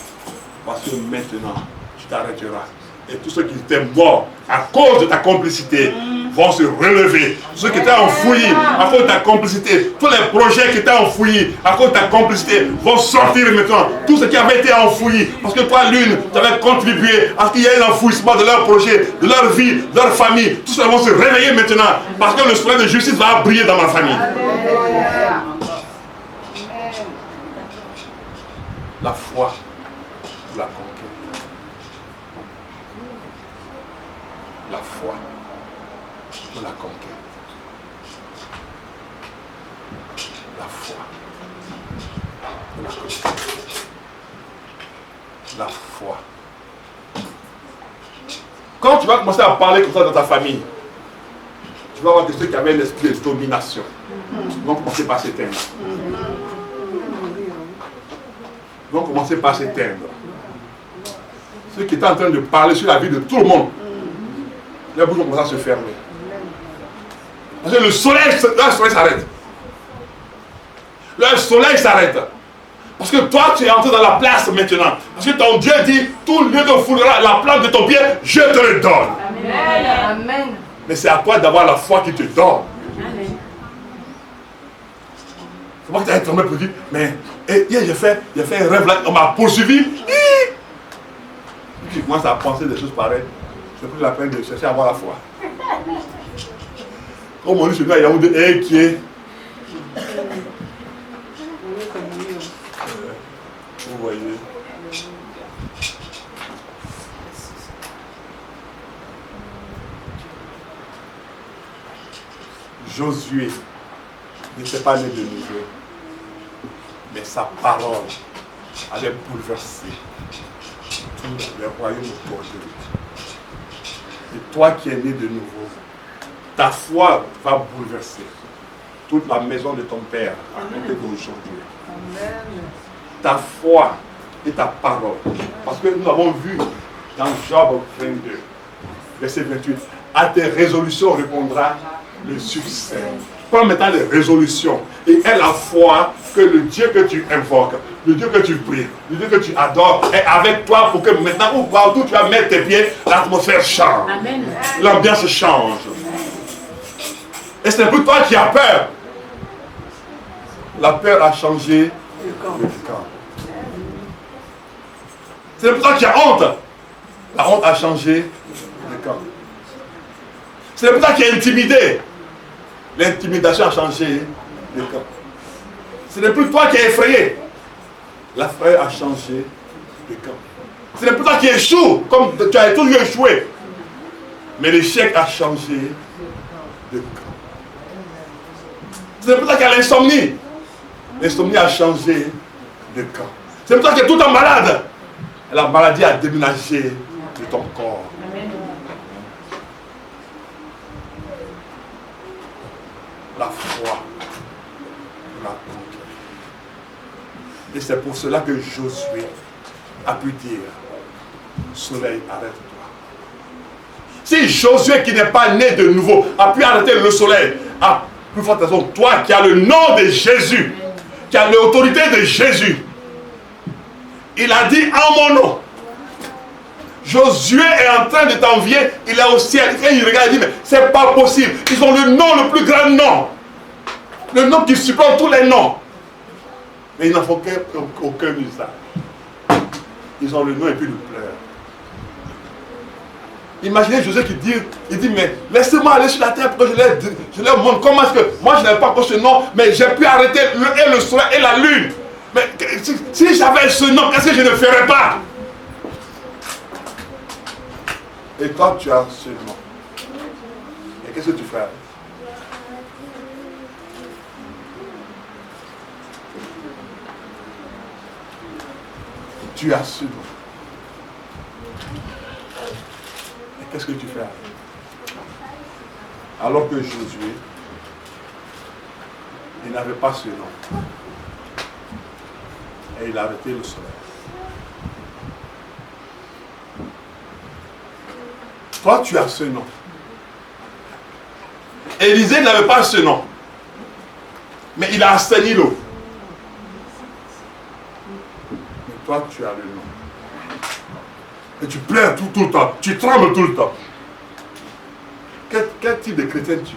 Parce que maintenant, tu t'arrêteras. Et tous ceux qui étaient morts à cause de ta complicité vont se relever. Ceux qui étaient enfouis à cause de ta complicité, tous les projets qui étaient enfouis à cause de ta complicité vont sortir maintenant. Tout ce qui avait été enfoui, parce que toi, l'une, tu avais contribué à ce qu'il y ait un enfouissement de leurs projets, de leur vie, de leur famille. Tout cela vont se réveiller maintenant, parce que le soleil de justice va briller dans ma famille. La foi, la conquête. La foi pour la conquête. La foi pour la conquête. La foi. Quand tu vas commencer à parler comme ça dans ta famille, tu vas voir que ceux qui avaient l'esprit de domination vont commencer par s'éteindre. Vont commencer par s'éteindre. Ceux qui étaient en train de parler sur la vie de tout le monde, les bouches vont commencer à se fermer. Parce que le soleil s'arrête. Le soleil s'arrête. Parce que toi, tu es entré dans la place maintenant. Parce que ton Dieu dit, tout lieu que foulera la plante de ton pied, je te le donne. Amen. Mais c'est à toi d'avoir la foi qui te donne. Amen. C'est moi qui t'ai tombé pour dire, mais hier j'ai fait un rêve là, on m'a poursuivi. Tu commences à penser des choses pareilles. C'est plus la peine de chercher à avoir la foi. Comme on dit chez nous à Yaoundé, qui est. Vous voyez. Josué n'était pas né de nouveau, mais sa parole allait bouleverser tout le royaume autour de lui. Et toi qui es né de nouveau, ta foi va bouleverser toute la maison de ton Père à compter d'aujourd'hui. Ta foi et ta parole. Parce que nous avons vu dans Job 22, verset 28, à tes résolutions répondra le succès. Prends maintenant les résolutions et aie la foi que le Dieu que tu invoques, le Dieu que tu pries, le Dieu que tu adores est avec toi pour que maintenant, où partout tu vas mettre tes pieds, l'atmosphère change. L'ambiance change. Et c'est pour toi qui as peur. La peur a changé le camp. C'est pour toi qui as honte. La honte a changé le camp. C'est pour toi qui es intimidé. L'intimidation a changé le camp. Ce n'est plus toi qui es effrayé. La frayeur a changé le camp. Ce n'est plus toi qui échoues, comme tu as toujours échoué. Mais l'échec a changé de camp. Ce n'est plus toi qui as l'insomnie. L'insomnie a changé de camp. C'est pour toi qui es tout le temps malade. Et la maladie a déménagé de ton corps. Amen. La foi. La conquête. Et c'est pour cela que Josué a pu dire, soleil, arrête-toi. Si Josué qui n'est pas né de nouveau a pu arrêter le soleil, à plus forte raison, toi qui as le nom de Jésus, qui as l'autorité de Jésus, il a dit en mon nom. Josué est en train de t'envier, il est au ciel. Quand il regarde, il dit, mais c'est pas possible. Ils ont le nom, le plus grand nom. Le nom qui supplante tous les noms. Mais ils n'en font aucun usage. Ils ont le nom et puis ils pleurent. Imaginez Josué qui dit, mais laissez-moi aller sur la terre pour que je leur montre comment est-ce que moi je n'avais pas encore ce nom, mais j'ai pu arrêter le soleil et la lune. Mais si j'avais ce nom, qu'est-ce que je ne ferais pas? Et toi, tu as ce nom. Et qu'est-ce que tu fais? Tu as ce nom. Et qu'est-ce que tu fais? Alors que Josué, il n'avait pas ce nom. Et il a arrêté le soleil. Toi, tu as ce nom. Élisée n'avait pas ce nom. Mais il a assaini l'eau. Mais toi, tu as le nom. Et tu pleures tout le temps. Tu trembles tout le temps. Quel type de chrétien tu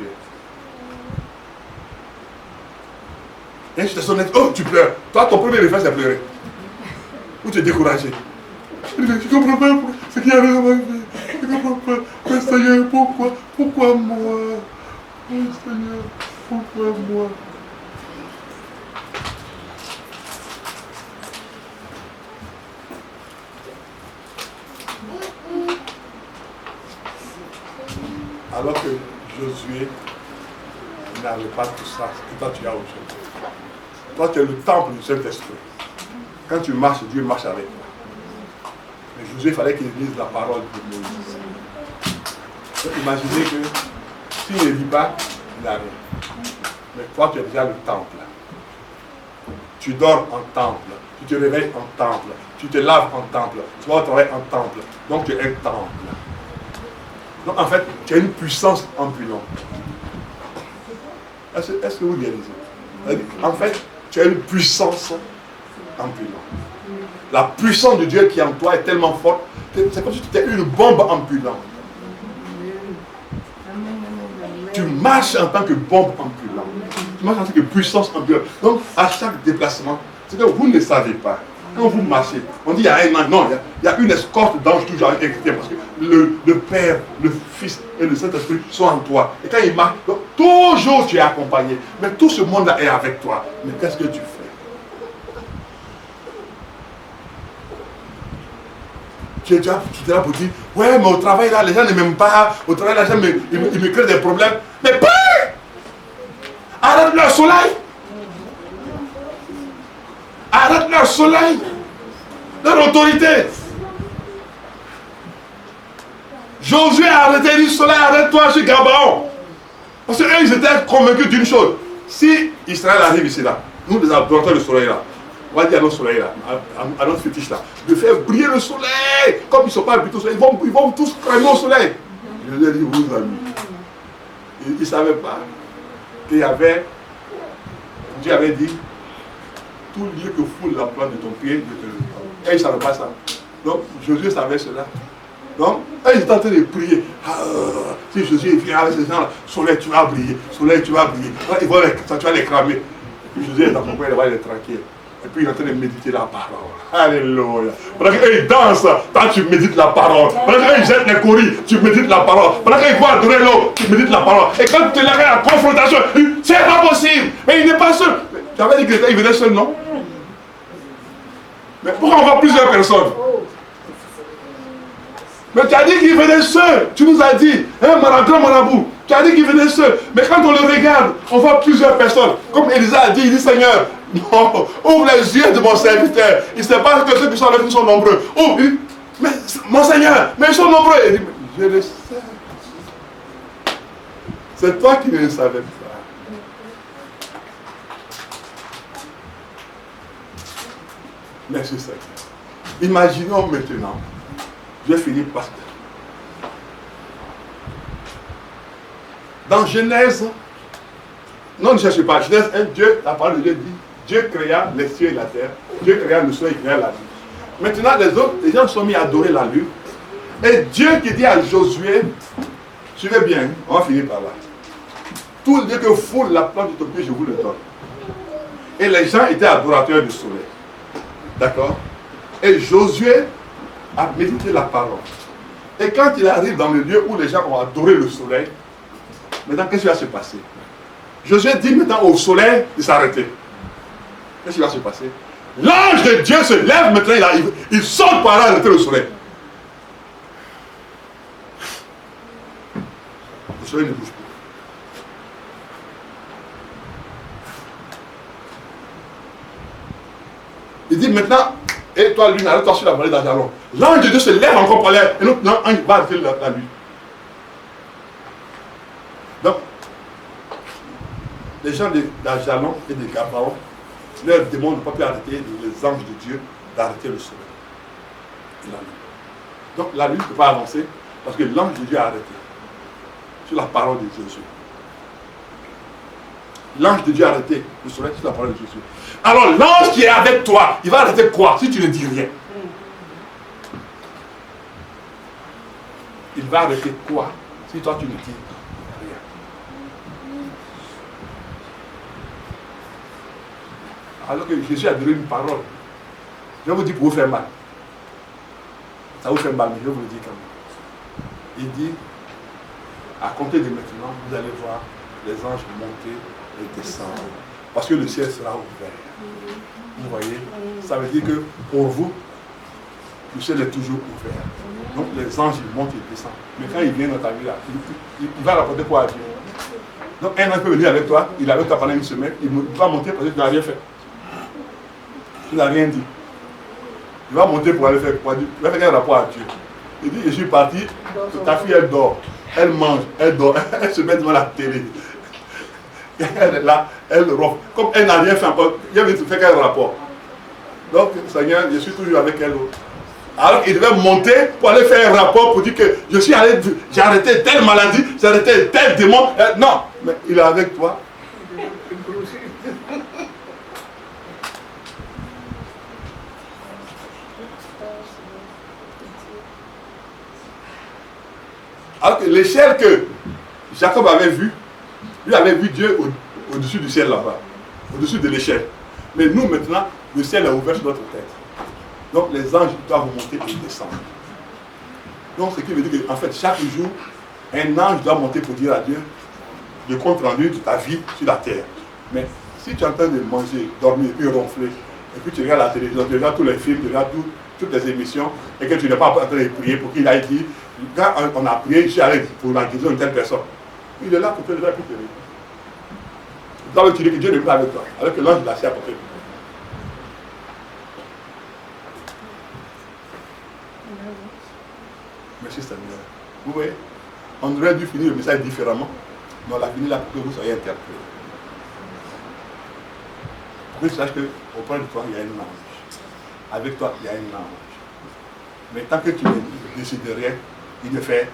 es? Et tu te sonnes, oh, tu pleures. Toi, ton premier réflexe, c'est pleurer. Ou tu es découragé. Je ne comprends pas ce qui arrive dans ma vie. Je ne comprends pas. Mais Seigneur, pourquoi? Pourquoi moi? Oh Seigneur, pourquoi moi? Alors que Josué n'avait pas tout ça, que toi tu as aujourd'hui. Toi tu es le temple du Saint-Esprit. Quand tu marches, Dieu marche avec toi. Mais Josué, il fallait qu'il lise la parole de Moïse. Donc imaginez que s'il ne lit pas, il n'a rien. Mais toi tu es déjà le temple. Tu dors en temple, tu te réveilles en temple, tu te laves en temple, tu vas au travail en temple. Donc tu es un temple. Donc en fait, tu as une puissance ambulante. Est-ce que vous réalisez? En fait, tu as une puissance ambulante. La puissance de Dieu qui est en toi est tellement forte, c'est comme si tu étais une bombe ambulante. Tu marches en tant que bombe ambulante. Tu marches en tant que puissance ambulante. Donc à chaque déplacement, c'est que vous ne savez pas. Quand vous marchez, on dit il y a un an, non, il y a une escorte d'anges toujours avec toi parce que le Père, le Fils et le Saint-Esprit sont en toi. Et quand ils marchent, donc, toujours tu es accompagné. Mais tout ce monde-là est avec toi. Mais qu'est-ce que tu fais? Tu es là pour dire, ouais, mais au travail là, les gens ne m'aiment pas. Au travail là, les gens me créent des problèmes. Mais pas! Arrête le soleil! Arrête leur soleil, leur autorité. Josué a arrêté du soleil, arrête-toi sur Gabaon. Parce qu'eux, ils étaient convaincus d'une chose. Si Israël arrive ici, là, nous les adorateurs du soleil, là, on va dire à notre soleil, là, à notre fétiche, là, de faire briller le soleil. Comme ils ne sont pas habitués au soleil, ils vont tous cramer au soleil. Je leur ai dit, vous amis, ils ne savaient pas qu'il y avait, Dieu avait dit, tout lieu que foule la plante de ton pied, et ils ne savaient pas ça. Donc, Josué savait cela. Donc, ils étaient en train de prier. Si Josué vient avec ces gens-là, soleil, tu vas briller, soleil, tu vas briller. Ils vont tu vas les cramer. Et puis Josué est dans son coin, il va être tranquille. Et puis il est en train de méditer la parole. Alléluia. Pendant qu'ils dansent, toi tu médites la parole. Pendant qu'ils jettent les courriers, tu médites la parole. Pendant qu'ils vont adorer l'eau, tu médites la parole. Et quand tu l'as à la confrontation, c'est pas possible. Mais il n'est pas seul. Tu avais dit qu'il venait seul, non? Mais pourquoi on voit plusieurs personnes? Mais tu as dit qu'il venait seul. Tu nous as dit, hein, grand marabout. Tu as dit qu'il venait seul. Mais quand on le regarde, on voit plusieurs personnes. Comme Élisa a dit, il dit, Seigneur, non, ouvre les yeux de mon serviteur. Il ne sait pas que ceux qui sont avec nous sont nombreux. Ouvre. Mais mon Seigneur, mais ils sont nombreux. Il dit, je le sais. C'est toi qui ne le savais pas. Merci Seigneur. Imaginons maintenant, je vais finir par ça. Dans Genèse, non ne cherchez pas, Genèse 1, Dieu, la parole de Dieu dit, Dieu créa les cieux et la terre, Dieu créa le soleil, il créa la lune. Maintenant les gens sont mis à adorer la lune. Et Dieu qui dit à Josué, suivez bien, on va finir par là. Tout le Dieu que foule la plante de ton pied, je vous le donne. Et les gens étaient adorateurs du soleil. D'accord? Et Josué a médité la parole. Et quand il arrive dans le lieu où les gens ont adoré le soleil, maintenant qu'est-ce qui va se passer? Josué dit maintenant au soleil de s'arrêter. Qu'est-ce qui va se passer? L'ange de Dieu se lève maintenant, il saute par là arrêter le soleil. Le soleil ne bouge plus. Il dit maintenant, et toi lune, arrête-toi sur la vallée d'Ajalon. L'ange de Dieu se lève encore par l'air, et l'autre ange va arrêter la lune. Donc, les gens d'Ajalon et de Gabaon, leurs démons n'ont pas pu arrêter les anges de Dieu d'arrêter le soleil et la lune. Donc la lune ne peut pas avancer parce que l'ange de Dieu a arrêté. Sur la parole de Jésus. L'ange de Dieu a arrêté le soleil sur la parole de Jésus. Alors l'ange qui est avec toi, il va arrêter quoi si tu ne dis rien? Il va arrêter quoi si toi tu ne dis rien? Alors que Jésus a donné une parole. Je vais vous dire pour vous faire mal. Ça vous fait mal, mais je vais vous le dire quand même. Il dit, à compter de maintenant, vous allez voir les anges monter et descendre. Parce que le ciel sera ouvert. Vous voyez? Ça veut dire que pour vous, le ciel est toujours ouvert. Donc les anges, ils montent et descendent. Mais quand il vient dans ta vie, là, il va rapporter quoi à Dieu? Donc un ange peut venir avec toi, il est avec toi pendant une semaine, il va monter parce que tu n'as rien fait. Tu n'as rien dit. Il va monter pour aller faire quoi? Il va faire un rapport à Dieu. Il dit, je suis parti, ta fille elle dort, elle mange, elle dort, elle se met devant la télé. Elle est là, elle ronfle. Comme elle n'a rien fait encore, il vient te faire quel rapport? Donc, Seigneur, je suis toujours avec elle. Alors qu'il devait monter pour aller faire un rapport pour dire que je suis allé, j'ai arrêté telle maladie, j'ai arrêté tel démon. Non, mais il est avec toi. Alors que l'échelle que Jacob avait vue, lui avait vu Dieu au-dessus du ciel là-bas, au-dessus de l'échelle. Mais nous maintenant, le ciel est ouvert sur notre tête. Donc les anges doivent monter et descendre. Donc ce qui veut dire qu'en fait, chaque jour, un ange doit monter pour dire à Dieu le compte rendu de ta vie sur la terre. Mais si tu es en train de manger, dormir, puis ronfler, et puis tu regardes la télévision, tu regardes tous les films, tu regardes toutes les émissions, et que tu n'es pas en train de prier pour qu'il aille dire, quand on a prié, je suis allé pour la guérison d'une telle personne. Il est là pour te lever pour te lever. Tu dois te dire que Dieu n'est pas avec toi, alors que l'ange est assis à côté de toi. Merci Seigneur. Vous voyez, on aurait dû finir le message différemment, mais on l'a fini là pour que vous soyez interpellés. Pour que tu saches qu'auprès de toi, il y a un ange. Avec toi, il y a un ange. Mais tant que tu ne décides de rien, il le fait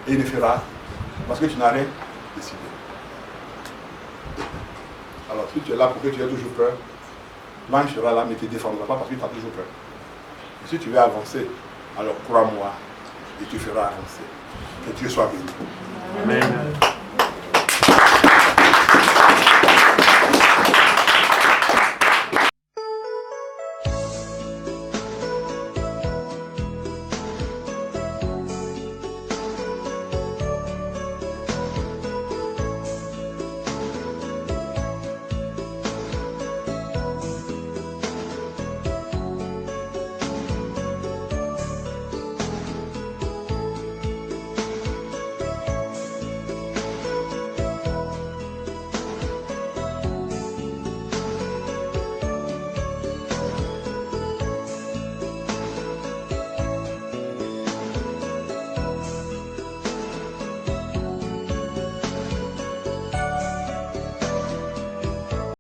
et il le fera parce que tu n'as rien décidé. Alors si tu es là pour que tu aies toujours peur, l'ange sera là mais ne te défendra pas parce que tu as toujours peur. Et si tu veux avancer, alors crois-moi et tu feras avancer. Que Dieu soit béni. Amen.